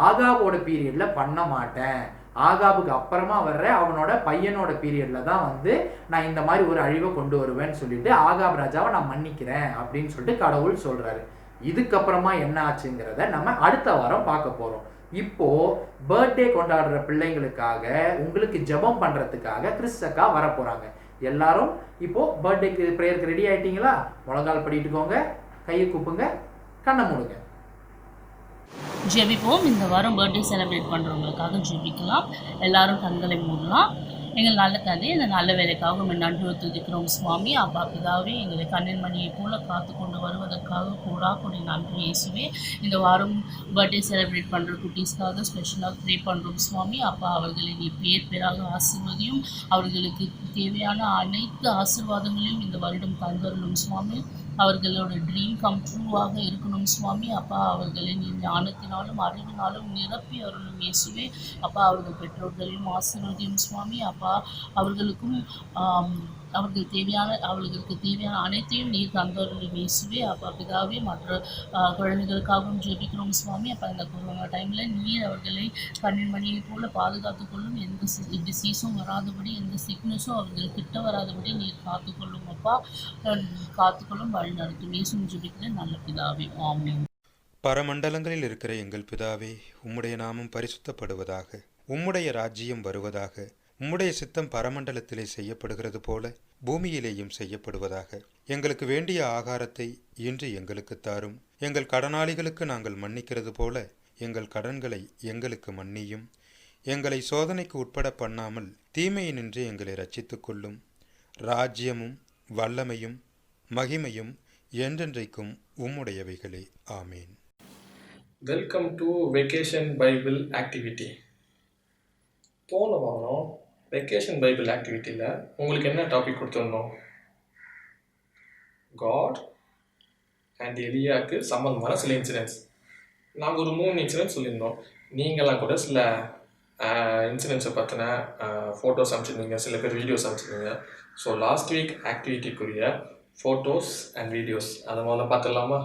ஆகாபோட பீரியட்ல பண்ண மாட்டேன், ஆகாபுக்கு அப்புறமா வர்ற அவனோட பையனோட பீரியட்ல தான் வந்து நான் இந்த மாதிரி ஒரு அழிவை கொண்டு வருவேன்னு சொல்லிட்டு ஆகாப் ராஜாவை நான் மன்னிக்கிறேன் அப்படின்னு சொல்லிட்டு கடவுள் சொல்றாரு. இதுக்கப்புறமா என்ன ஆச்சுங்கிறத நம்ம அடுத்த வாரம் பார்க்க போறோம். இப்போ பர்த்டே கொண்டாடுற பிள்ளைங்களுக்காக உங்களுக்கு ஜெபம் பண்றதுக்காக கிறிஸ் அக்கா வர போறாங்க. எல்லாரும் இப்போ பர்த்டேக்கு ப்ரேயருக்கு ரெடி ஆயிட்டீங்களா? முழங்கால் படிட்டுக்கோங்க, கையை கூப்புங்க, கண்ணை மூடுங்க. ஜெபிப்போம். இந்த வாரம் பர்த்டே செலிப்ரேட் பண்ணுறவங்களுக்காக ஜெபிக்கலாம். எல்லாரும் கண்களை மூடலாம். எங்கள் நல்ல தந்தை, இந்த நல்ல வேலைக்காக உண்மை நன்றி துதிக்கிறோம் சுவாமி. அப்பா பிதாவே, எங்களை கண்ணின் மணியை போல காத்து கொண்டு வருவதற்காக கூடி நன்றி இயேசுவே. இந்த வாரம் பர்த்டே செலிப்ரேட் பண்ணுற குட்டீஸ்க்காக ஸ்பெஷலாக ப்ரே பண்ணுறோம் சுவாமி. அப்பா அவர்களை நீ பேராக ஆசீர்வதியும், அவர்களுக்கு தேவையான அனைத்து ஆசீர்வாதங்களையும் இந்த வருடம் தந்தரணும் சுவாமி. அவர்களோட ட்ரீம் கம் ட்ரூவாக இருக்கணும் சுவாமி. அப்பா அவர்களை நீ ஞானத்தினாலும் அறிவினாலும் நிரப்பி அருளும் இயேசுவே. அப்பா அவர்கள் பெற்றோர்களையும் ஆசீர்வதியும் சுவாமி. அப்பா அவர்களுக்கும் அவர்களுக்கு தேவையான அனைத்தையும் நீர் தந்தவர்களும் இயேசுவே. அப்பா பிதாவே, மற்ற குழந்தைகளுக்காகவும் ஜெபிக்கிறோம் சுவாமி. அப்போ இந்த கொரோனா டைமில் நீர் அவர்களை கண்ணின் மணியை போல பாதுகாத்துக்கொள்ளும், எந்த டிசீஸும் வராதபடி, எந்த சிக்னஸும் அவர்கள் கிட்ட வராதபடி நீர் காத்துக்கொள்ளும் அப்பா, காத்துக்கொள்ளும், வழி நடத்தும். இயேசுவின் ஜெபிக்கிறேன் நல்ல பிதாவே, ஆமென். பரமண்டலங்களில் இருக்கிற எங்கள் பிதாவே, உம்முடைய நாமம் பரிசுத்தப்படுவதாக, உம்முடைய ராஜ்யம் வருவதாக, உம்முடைய சித்தம் பரமண்டலத்திலே செய்யப்படுகிறது போல பூமியிலேயும் செய்யப்படுவதாக. எங்களுக்கு வேண்டிய ஆகாரத்தை இன்று எங்களுக்கு தாரும். எங்கள் கடனாளிகளுக்கு நாங்கள் மன்னிக்கிறது போல எங்கள் கடன்களை எங்களுக்கு மன்னியும். எங்களை சோதனைக்கு உட்பட பண்ணாமல் தீமையினின்று எங்களை ரட்சித்துக் கொள்ளும். ராஜ்யமும் வல்லமையும் மகிமையும் என்றென்றைக்கும் உம்முடையவைகளே. ஆமீன். Welcome to vacation Bible activity. போன வாரம் வெக்கேஷன் பைபிள் ஆக்டிவிட்டியில் உங்களுக்கு என்ன டாபிக் கொடுத்துருந்தோம்? காட் அண்ட் எலியாவுக்கு சம்மந்தமான சில இன்சிடென்ட்ஸ். நாங்கள் ஒரு 3 இன்சிடென்ட்ஸ் சொல்லியிருந்தோம். நீங்களாம் கூட சில இன்சிடென்ட்ஸை பற்றின ஃபோட்டோஸ் அனுப்பிச்சிருந்தீங்க, சில பேர் வீடியோஸ் அனுப்பிச்சிருந்தீங்க. ஸோ லாஸ்ட் வீக் ஆக்டிவிட்டிக்குரிய ஃபோட்டோஸ் அண்ட் வீடியோஸ் அதை முதல்ல பார்த்துடலாமா?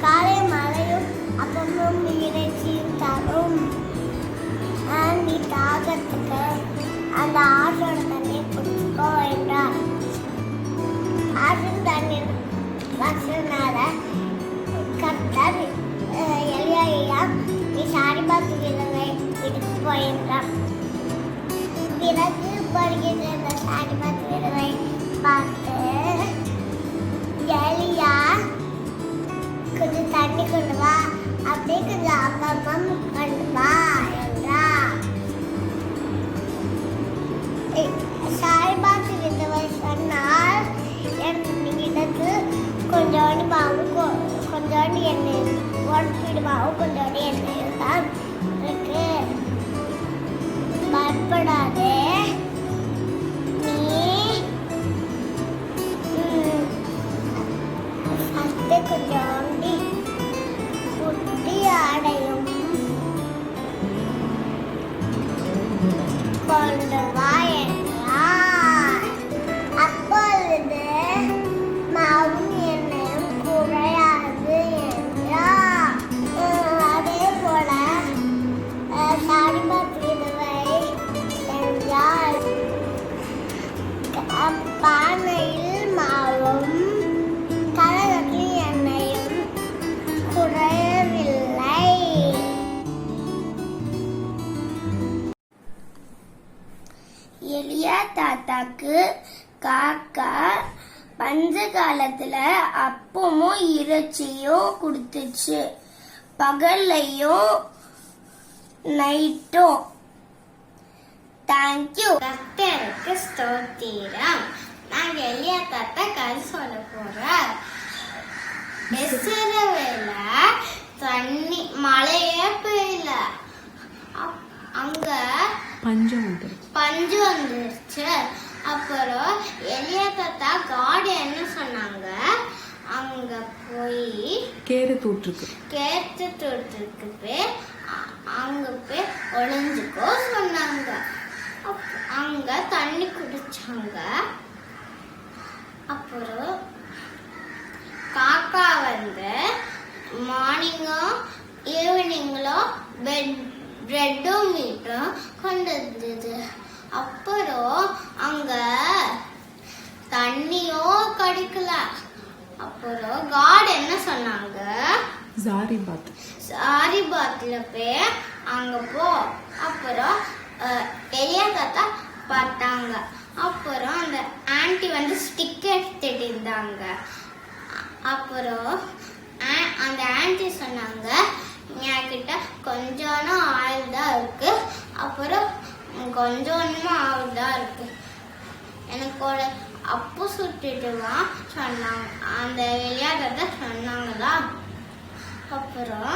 காலை மழையும் அப்பமும் இறைச்சியும் தரும். நீ தாகத்துக்கு அந்த ஆற்றோட தண்ணியை குடிச்சுக்கோ என்றார். ஆற்றின் தண்ணீர் வசனால கர்த்தர் எலியா நீ சாரிபாத்து விலங்கை எடுத்து போயின்றார். பிறகு வருகின்ற இந்த சாரிபாத்து விலங்கை பார்த்து எலியா கொஞ்சம் தண்ணி கொண்டு வா, அப்படியே கொஞ்சம் அப்பம் கொண்டு வா என்றார். சாரிபாத்து விதவை சொன்னால் எனக்கு கொஞ்சோண்டு மாவும் கொஞ்சோண்டு எண்ணெய் ஒன்று மாவும் கொஞ்சோண்டு எண்ணெயும் தான் இருக்கு, பயப்படாதே, நீ ஃபஸ்ட்டு கொஞ்சோண்டி குட்டி ஆடையும் கொண்டு வா என்றார். அப்பொழுது மாவும் எண்ணெயும் குறையாது என்றார். அதே போல சாரிபாத் விதவை என்றால் பானையில் மாவும் கலகத்தில் எண்ணெயும் குறையவில்லை. எலியா தாத்தாக்கு காக்கா பஞ்ச காலத்துல அப்பமும் இறைச்சியும் கொடுத்துச்சு, பகல்லையும் நைட்டும். தேங்க்யூ. கர்த்தருக்கு ஸ்தோத்திரம். நான் எலியா தாத்தா கதை சொல்ல போறேன். இஸ்ரவேல தண்ணி மழையே பெய்யல, அங்க பஞ்சு வந்துருச்சு. அப்புறம் எலியா தாத்தா காட் என்ன சொன்னாங்க, அங்க போய் கேத்து தோற்றுக்கு போய் அங்க போய் ஒளிஞ்சுக்கோ சொன்னாங்க. அங்க தண்ணி குடிச்சாங்க. அப்புறம் காக்கா வந்து மார்னிங்கோ ஈவினிங்களோ பிரெட்டும் மீட்டும் கொண்டு வந்தது. அப்புறம் அங்க தண்ணியோ கிடைக்கல. அப்புறம் காட் என்ன சொன்னாங்க, சாரி பாத்ல போய் அங்க போ. அப்புறம் எலியா தாத்தா பார்த்தாங்க. அப்புறம் அந்த ஆன்ட்டி வந்து ஸ்டிக் எடுத்துட்டு இருந்தாங்க. அப்புறம் அந்த ஆன்ட்டி சொன்னாங்க, என்கிட்ட கொஞ்சோன்னு ஆயில் தான் இருக்கு, அப்புறம் கொஞ்சோன்னு ஆயில் தான் இருக்கு, எனக்கு ஒரு அப்பு சுட்டுட்டுவான் சொன்னாங்க. அந்த விளையாட்டை சொன்னாங்களா. அப்புறம்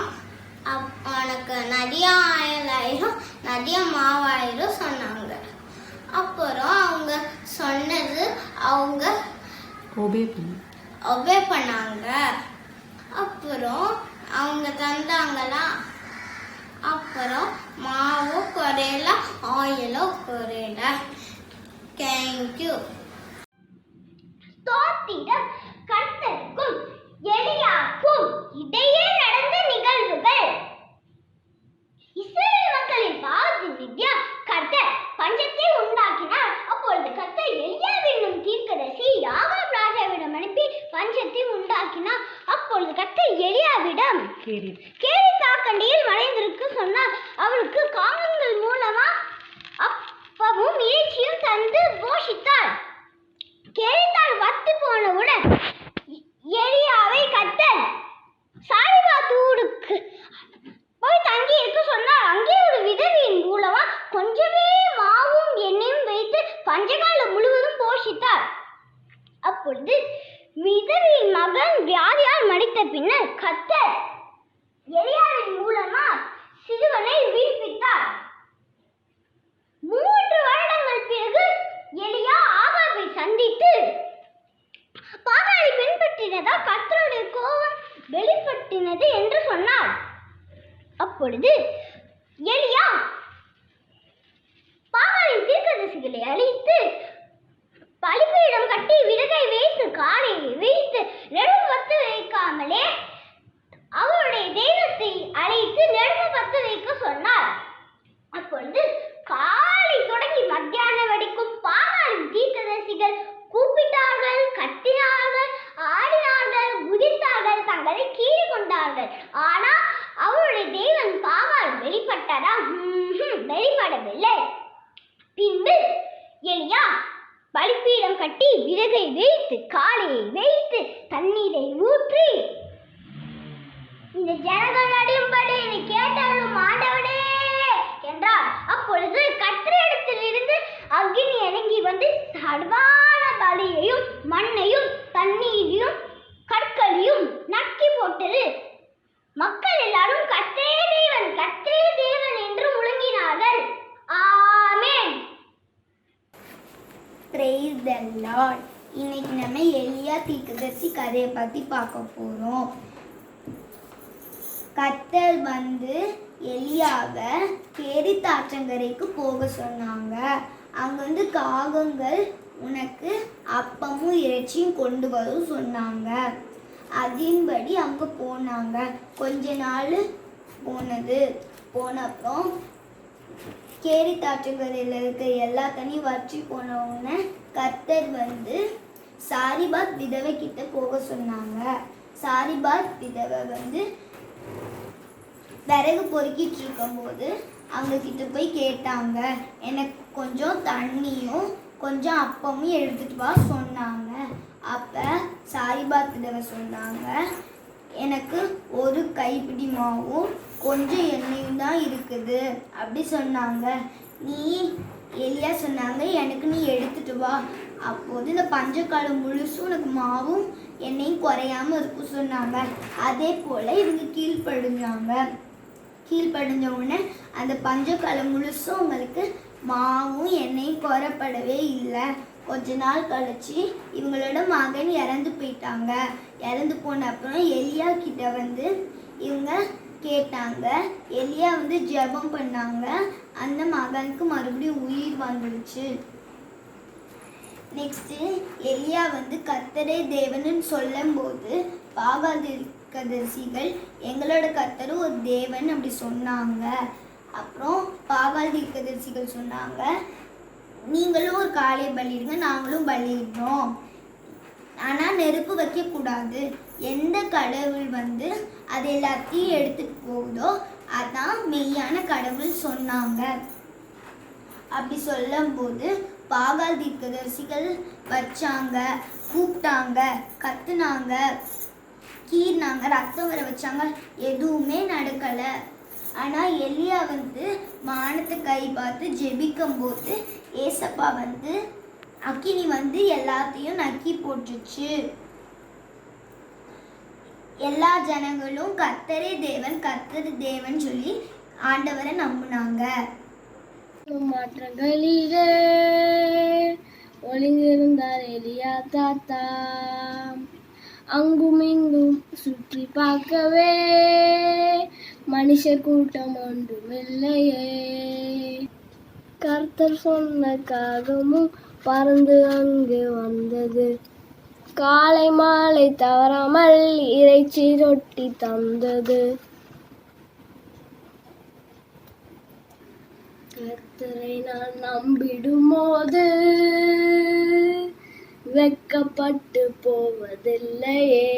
உனக்கு நிறைய ஆயில் ஆயிரும், நிறைய மாவாயிரும் சொன்னாங்க. அப்புறம் அவங்க சொன்னது அவங்க ஒபே பண்ணாங்க. அப்புறம் அவங்க தந்தாங்களா. அப்புறம் மாவும் குறையல, ஆயிலும் குறையல. தேங்க்யூ. ஸ்தோத்திரம் கர்த்தருக்கும் எலியாக்கும் இடையே நடந்த நிகழ்வுகள். இஸ்ரவேல் மக்களின் பாவத்தின் நிமித்தம் கர்த்தர் பஞ்சத்தை உண்டாக்கினார். அப்பொழுது கர்த்தர் எலியா என்னும் தீர்க்கதரிசி ஆகாப் ராஜாவிடம் அனுப்பி பஞ்சத்தை உண்டாக்கினார். அப்பொழுது கர்த்தர் எலியாவிடம் கேரித்தாக்கண்டியில் மறைந்திருக்க சொன்னார். அவருக்கு காகங்கள் மூலமா அப்பமும் இறைச்சியும் தந்து போஷித்தார். கேரித்தாள் வத்து போனவுடன் எலியாவை கர்த்தர் சாரிபாத் ஊருக்கு போய் தங்கி இருக்க சொன்னார். அங்கே ஒரு விதவையின் மூலமா கொஞ்சமே மாவும் எண்ணெயும் வைத்து பஞ்சகாலம் முழுவதும் போஷித்தார். அப்பொழுது விதவையின் மகன் வியாதியால் மடித்த பின்னர் கர்த்தர் எலியாவின் மூலமா சிறுவனை உயிர்ப்பித்தார். 3 வருடங்கள் பிறகு எலியா ஆகாபை சந்தித்து பாகாலை பின்பற்றினதால் கர்த்தருடைய கோபம் வெளிப்பட்டினது என்று சொன்னார். அப்பொழுது எலியா பாகாலின் தீர்க்கதரிசிகளை அழித்து பலிபீடம் கட்டி விறகை வைத்து காலையை வைத்து நெருப்பு பத்து வைக்காமலே அவருடைய தெய்வத்தை அழைத்து நெருப்பு பத்து வைக்க சொன்னார். அப்பொழுது காலை தொடங்கி மத்தியானம் வரைக்கும் பாகாலின் தீர்க்கதரிசிகள் கூப்பிட்டார்கள், கத்தினார்கள், ஆடினார்கள், குதித்தார்கள், தங்களை கீழே கொண்டார்கள். ஆனால் அவருடைய தெய்வம் பாகால் வெளிப்பட்டதா? வெளிப்படவில்லை. பின்பு எலியா பலிபீடம் கட்டி விறகை வைத்து காலையை வைத்து தண்ணீரை ஊற்றி இந்த ஜனங்கள் அடியும்படி என்னை கேட்டாலும் ஆண்டவனே என்றார். அப்பொழுது கர்த்தரிடத்தில் இருந்து அக்கினி இறங்கி வந்து சர்வான பலியையும் மண்ணையும் தண்ணீரையும் கற்களையும் நக்கி போட்டது. மக்கள் எல்லாரும் கர்த்தரே தேவன், கர்த்தரே தேவன் என்று முழங்கினார்கள். ஆமென். Praise the Lord. இன்னைக்கு நம்ம எலியா தீர்க்கதரிசி கதையை பற்றி பார்க்க போகிறோம். கர்த்தர் வந்து எலியாவை கேரித் ஆற்றங்கரைக்கு போக சொன்னாங்க. அங்கே வந்து காகங்கள் உனக்கு அப்பமும் இறைச்சியும் கொண்டு வரும் சொன்னாங்க. அதன்படி அங்கே போனாங்க. கொஞ்ச நாள் போனப்புறம் கேரித் ஆற்றங்கரையில் இருக்க எல்லா தண்ணியும் வற்றி போன உடனே கர்த்தர் வந்து சாரிபாத் விதவை கிட்ட போக சொன்னாங்க. சாரிபாத் விதவை வந்து விறகு பொறுக்கிட்டு இருக்கும்போது அவங்க கிட்ட போய் கேட்டாங்க. எனக்கு கொஞ்சம் தண்ணியும் கொஞ்சம் அப்பமும் எடுத்துட்டு வா சொன்னாங்க. அப்போ சாரிபாத் விதவை சொன்னாங்க, எனக்கு ஒரு கைப்பிடி மாவும் கொஞ்சம் எண்ணெயும் தான் இருக்குது அப்படி சொன்னாங்க. எலியா சொன்னாங்க, எனக்கு நீ எடுத்துட்டு வா, அப்போது இந்த பஞ்சக்காலம் முழுசும் உனக்கு மாவும் எண்ணெயும் குறையாமல் இருக்கும் சொன்னாங்க. அதே போல் இவங்க கீழ்ப்படிஞ்ச உடனே அந்த பஞ்சக்காலம் முழுசும் உங்களுக்கு மாவும் எண்ணெயும் குறைப்படவே இல்லை. கொஞ்ச நாள் கழிச்சு இவங்களோட மகன் இறந்து போயிட்டாங்க. இறந்து போன அப்புறம் எலியா கிட்ட வந்து இவங்க கேட்டாங்க. எலியா வந்து ஜெபம் பண்ணாங்க. அந்த மகனுக்கு மறுபடியும் உயிர் வந்துடுச்சு. நெக்ஸ்ட்டு எலியா வந்து கர்த்தரே தேவன்னு சொல்லும்போது பாகால் தீர்க்கதரிசிகள் எங்களோட கர்த்தரும் ஒரு தேவன் அப்படி சொன்னாங்க. அப்புறம் பாகால் தீர்க்கதரிசிகள் சொன்னாங்க, நீங்களும் ஒரு காளையை பலியிடுங்க, நாங்களும் பலியிடுறோம். ஆனால் நெருப்பு வைக்கக்கூடாது. எந்த கடவுள் அது எல்லாத்தையும் எடுத்துட்டு போகுதோ அதான் மெய்யான கடவுள் சொன்னாங்க. அப்படி சொல்லும்போது பாகால் தீர்க்கதரிசிகள் வச்சாங்க, கூப்பிட்டாங்க, கத்துனாங்க, கீறினாங்க, ரத்தம் வர வச்சாங்க, எதுவுமே நடக்கலை. ஆனால் எலியா வானத்தை கை பார்த்து ஜெபிக்கும் போது ஏசப்பா அக்கினி எல்லாத்தையும் நக்கி போட்டுச்சு. எல்லா ஜனங்களும் கர்த்தரே தேவன் சொல்லி ஆண்டவரை நம்பினாங்க. மாற்றங்களிலே ஒளிந்திருந்தார் எலியா தாத்தா, அங்கும் இங்கும் சுற்றி பார்க்கவே மனுஷர் கூட்டம் ஒன்றுமில்லையே. கர்த்தர் சொன்ன காகமும் பறந்து அங்கு வந்தது, காலை மாலை தவறாமல் இறைச்சி ரொட்டி தந்தது. கர்த்தரை நான் நம்பிடும் போது வெட்கப்பட்டு போவதில்லையே.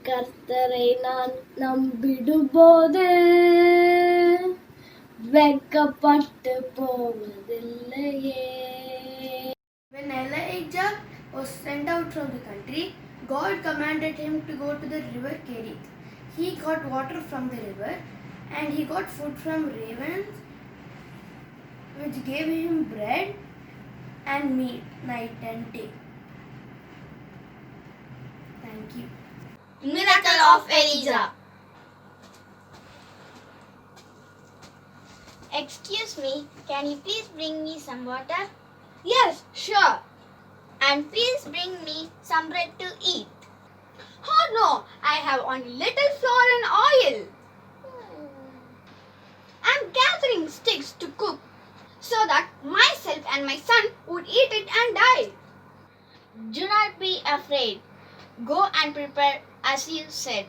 கர்த்தரை நான் நம்பிடும் போது வெட்கப்பட்டு போவதில்லையே. When Elijah was sent out from the country, God commanded him to go to the river Kerith. He got water from the river and he got food from ravens, which gave him bread and meat night and day. Thank you. Miracle of Elijah. Excuse me, can you please bring me some water? Yes, sure. And please bring me some bread to eat. Oh no, I have only little flour and oil. I'm gathering sticks to cook so that myself and my son would eat it and die. Do not be afraid. Go and prepare as you said.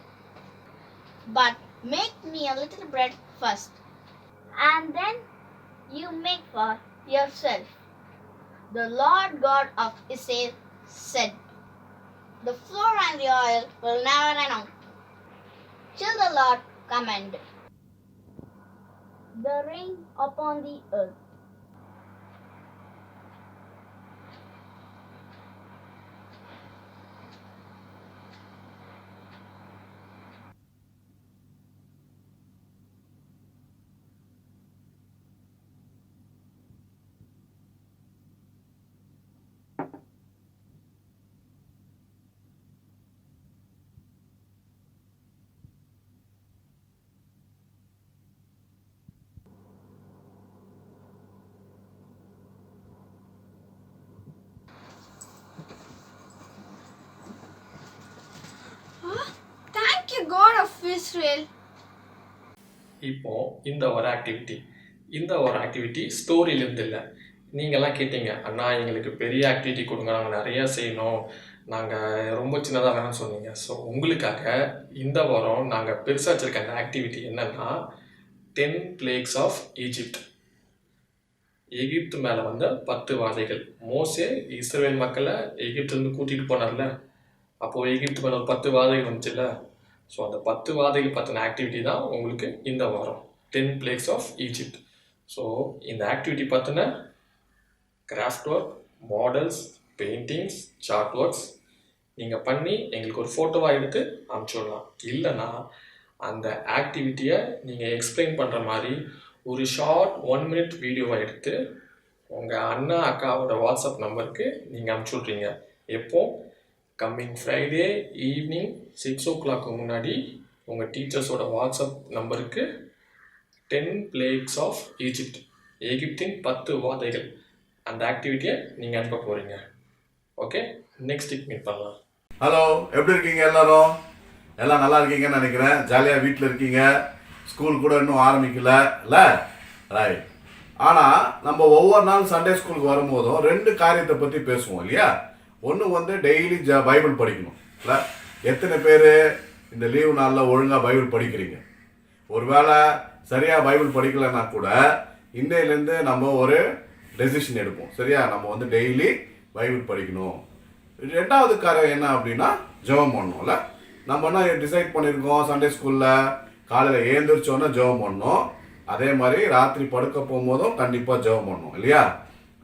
But make me a little bread first, and then you make for yourself. The Lord God of Israel said, the flour and the oil will never run out till the Lord command the rain upon the earth. Thank you, God of Israel. இப்போ இந்த ஒரு activity ஸ்டோரியிலேருந்து இல்லை. நீங்கள்லாம் கேட்டீங்க, அண்ணா எங்களுக்கு பெரிய activity கொடுங்க, நாங்கள் நிறையா செய்யணும், நாங்கள் ரொம்ப சின்னதாக வேணும்னு சொன்னீங்க. ஸோ உங்களுக்காக இந்த வாரம் நாங்கள் பெருசாக வச்சுருக்க அந்த ஆக்டிவிட்டி என்னென்னா 10 பிளேக்ஸ் ஆஃப் ஈஜிப்ட். எகிப்து மேலே 10 வாதைகள். மோசே இஸ்ரவேல் மக்களை எகிப்துலேருந்து கூட்டிகிட்டு போனார்ல, அப்போது எகிப்து மேலே 10 வாதைகள் வந்துச்சுல்ல. ஸோ அந்த 10 வாதைகள் பற்றின ஆக்டிவிட்டி தான் உங்களுக்கு இந்த வாரம் 10 பிளேக்ஸ் ஆஃப் ஈஜிப்ட். ஸோ இந்த ஆக்டிவிட்டி பற்றின craft work, models, paintings, chart works நீங்கள் பண்ணி எங்களுக்கு ஒரு ஃபோட்டோவாக எடுத்து அனுப்பிச்சுடலாம். இல்லைன்னா அந்த ஆக்டிவிட்டியை நீங்கள் எக்ஸ்பிளைன் பண்ணுற மாதிரி ஒரு ஷார்ட் 1 minute வீடியோவை எடுத்து உங்கள் அண்ணா அக்காவோட வாட்ஸ்அப் நம்பருக்கு நீங்கள் அனுப்பிச்சுட்றீங்க. எப்போ? கம்மிங் ஃப்ரைடே ஈவினிங் 6 o'clock முன்னாடி உங்கள் டீச்சர்ஸோட வாட்ஸ்அப் நம்பருக்கு 10 பிளேக்ஸ் ஆஃப் ஈஜிப்ட், எகிப்தின் 10 வாதைகள், அந்த ஆக்டிவிட்டியை நீங்கள் அனுப்ப போகிறீங்க. ஓகே, நெக்ஸ்ட் வீக் மீட் பண்ணலாம். ஹலோ, எப்படி இருக்கீங்க எல்லாரும்? எல்லாம் நல்லா இருக்கீங்கன்னு நினைக்கிறேன். ஜாலியாக வீட்டில் இருக்கீங்க. ஸ்கூல் கூட இன்னும் ஆரம்பிக்கல இல்லை? ரைட். ஆனால் நம்ம ஒவ்வொரு நாள் சண்டே ஸ்கூலுக்கு வரும்போதும் 2 காரியத்தை பற்றி பேசுவோம் இல்லையா? ஒன்று டெய்லி பைபிள் படிக்கணும் இல்லை? எத்தனை பேர் இந்த லீவு நாளில் ஒழுங்காக பைபிள் படிக்கிறீங்க? ஒருவேளை சரியா பைபிள் படிக்கலைன்னா கூட இன்னையிலேருந்து நம்ம ஒரு டெசிஷன் எடுப்போம். சரியா, நம்ம வந்து டெய்லி பைபிள் படிக்கணும். 2வது காரியம் என்ன அப்படின்னா ஜெபம் பண்ணணும்ல. நம்ம என்ன டிசைட் பண்ணியிருக்கோம் சண்டே ஸ்கூலில், காலையில் ஏந்திரிச்சோன்னா ஜெபம் பண்ணணும். அதே மாதிரி ராத்திரி படுக்க போகும்போதும் கண்டிப்பாக ஜெபம் பண்ணணும் இல்லையா.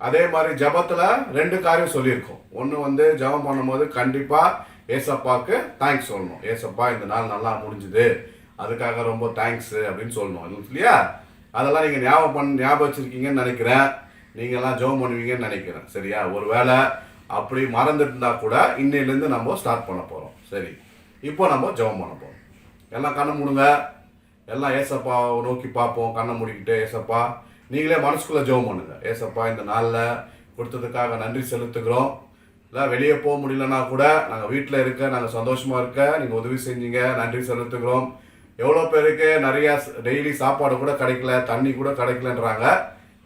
அதே மாதிரி ஜெபத்தில் 2 காரியம் சொல்லியிருக்கோம். ஒன்று வந்து ஜெபம் பண்ணும்போது கண்டிப்பாக ஏசப்பாவுக்கு தேங்க்ஸ் சொல்லணும். ஏசப்பா இந்த நாள் நல்லா முடிஞ்சுது, அதுக்காக ரொம்ப தேங்க்ஸ் அப்படின்னு சொல்லணும் இல்லையா. அதெல்லாம் நீங்கள் ஞாபகம் வச்சுருக்கீங்கன்னு நினைக்கிறேன். நீங்கள்லாம் ஜெபம் பண்ணுவீங்கன்னு நினைக்கிறேன். சரியா, ஒரு வேளை அப்படி மறந்துட்டு கூட இன்னையிலேருந்து நம்ம ஸ்டார்ட் பண்ண போகிறோம். சரி, இப்போ நம்ம ஜெபம் பண்ண போகிறோம். எல்லாம் கண்ணை மூடுங்க. எல்லாம் ஏசப்பா நோக்கி பார்ப்போம். கண்ணை மூடிக்கிட்டு ஏசப்பா நீங்களே மனசுக்குள்ளே ஜெபம் பண்ணுங்க. ஏசப்பா இந்த நாளில் கொடுத்ததுக்காக நன்றி செலுத்துக்கிறோம். இல்லை வெளியே போக முடியலன்னா கூட நாங்கள் வீட்டில் இருக்க, நாங்கள் சந்தோஷமாக இருக்க நீங்கள் உதவி செஞ்சீங்க, நன்றி செலுத்துக்கிறோம். எவ்வளோ பேருக்கு நிறையா டெய்லி சாப்பாடு கூட கிடைக்கல, தண்ணி கூட கிடைக்கலன்றாங்க.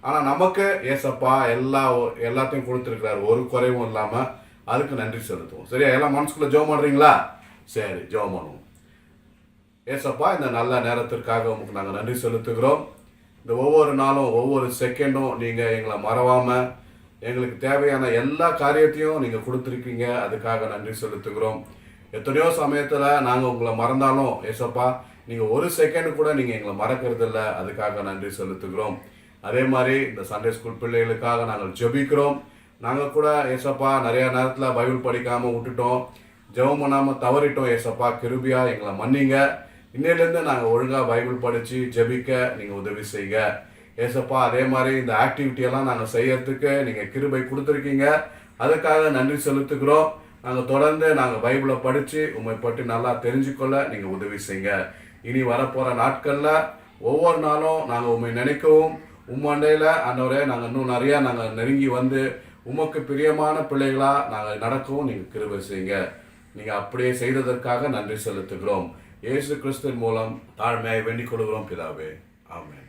ஆனால் நமக்கு ஏசப்பா எல்லாத்தையும் கொடுத்துருக்கிறாரு, ஒரு குறைவும் இல்லாமல். அதுக்கு நன்றி செலுத்துவோம். சரியா, எல்லாம் மனசுக்குள்ளே ஜெபம் பண்ணுறீங்களா? சரி, ஜெபம் பண்ணுவோம். ஏசப்பா இந்த நல்ல நேரத்திற்காக உங்களுக்கு நாங்கள் நன்றி செலுத்துகிறோம். இந்த ஒவ்வொரு நாளும் ஒவ்வொரு செகண்டும் நீங்கள் எங்களை மறவாமல் எங்களுக்கு தேவையான எல்லா காரியத்தையும் நீங்கள் கொடுத்துருக்கீங்க. அதுக்காக நன்றி செலுத்துகிறோம். எத்தனையோ சமயத்தில் நாங்கள் உங்களை மறந்தாலும் ஏசப்பா நீங்கள் ஒரு செகண்ட் கூட நீங்கள் எங்களை மறக்கிறதில்ல. அதுக்காக நன்றி செலுத்துகிறோம். அதே மாதிரி இந்த சண்டே ஸ்கூல் பிள்ளைகளுக்காக நாங்கள் ஜெபிக்கிறோம். நாங்கள் கூட ஏசப்பா நிறையா நேரத்தில் பைபிள் படிக்காமல் விட்டுட்டோம், ஜெபம் பண்ணாமல் தவறிட்டோம். ஏசப்பா கிருபியா எங்களை மன்னிங்க. இன்னையிலேருந்து நாங்கள் ஒழுங்காக பைபிள் படித்து ஜெபிக்க நீங்கள் உதவி செய்யுங்க ஏசப்பா. அதே மாதிரி இந்த ஆக்டிவிட்டியெல்லாம் நாங்கள் செய்யறதுக்கு நீங்கள் கிருபை கொடுத்துருக்கீங்க. அதுக்காக நன்றி செலுத்துக்கிறோம். நாங்கள் தொடர்ந்து நாங்கள் பைபிளை படித்து உண்மை பற்றி நல்லா தெரிஞ்சுக்கொள்ள நீங்கள் உதவி செய்யுங்க. இனி வரப்போகிற நாட்களில் ஒவ்வொரு நாளும் நாங்கள் உண்மை நினைக்கவும் உம்மண்டையில் ஆண்டவரே நாங்கள் இன்னும் நிறையா நாங்கள் நெருங்கி வந்து உமக்கு பிரியமான பிள்ளைகளாக நாங்கள் நடக்கவும் நீங்கள் கிருபை செய்யுங்க. நீங்கள் அப்படியே செய்ததற்காக நன்றி செலுத்துகிறோம். இயேசு கிறிஸ்துவின் மூலம் தாழ்மையை வேண்டிக் கொள்கிறோம் பிதாவே. ஆமென்.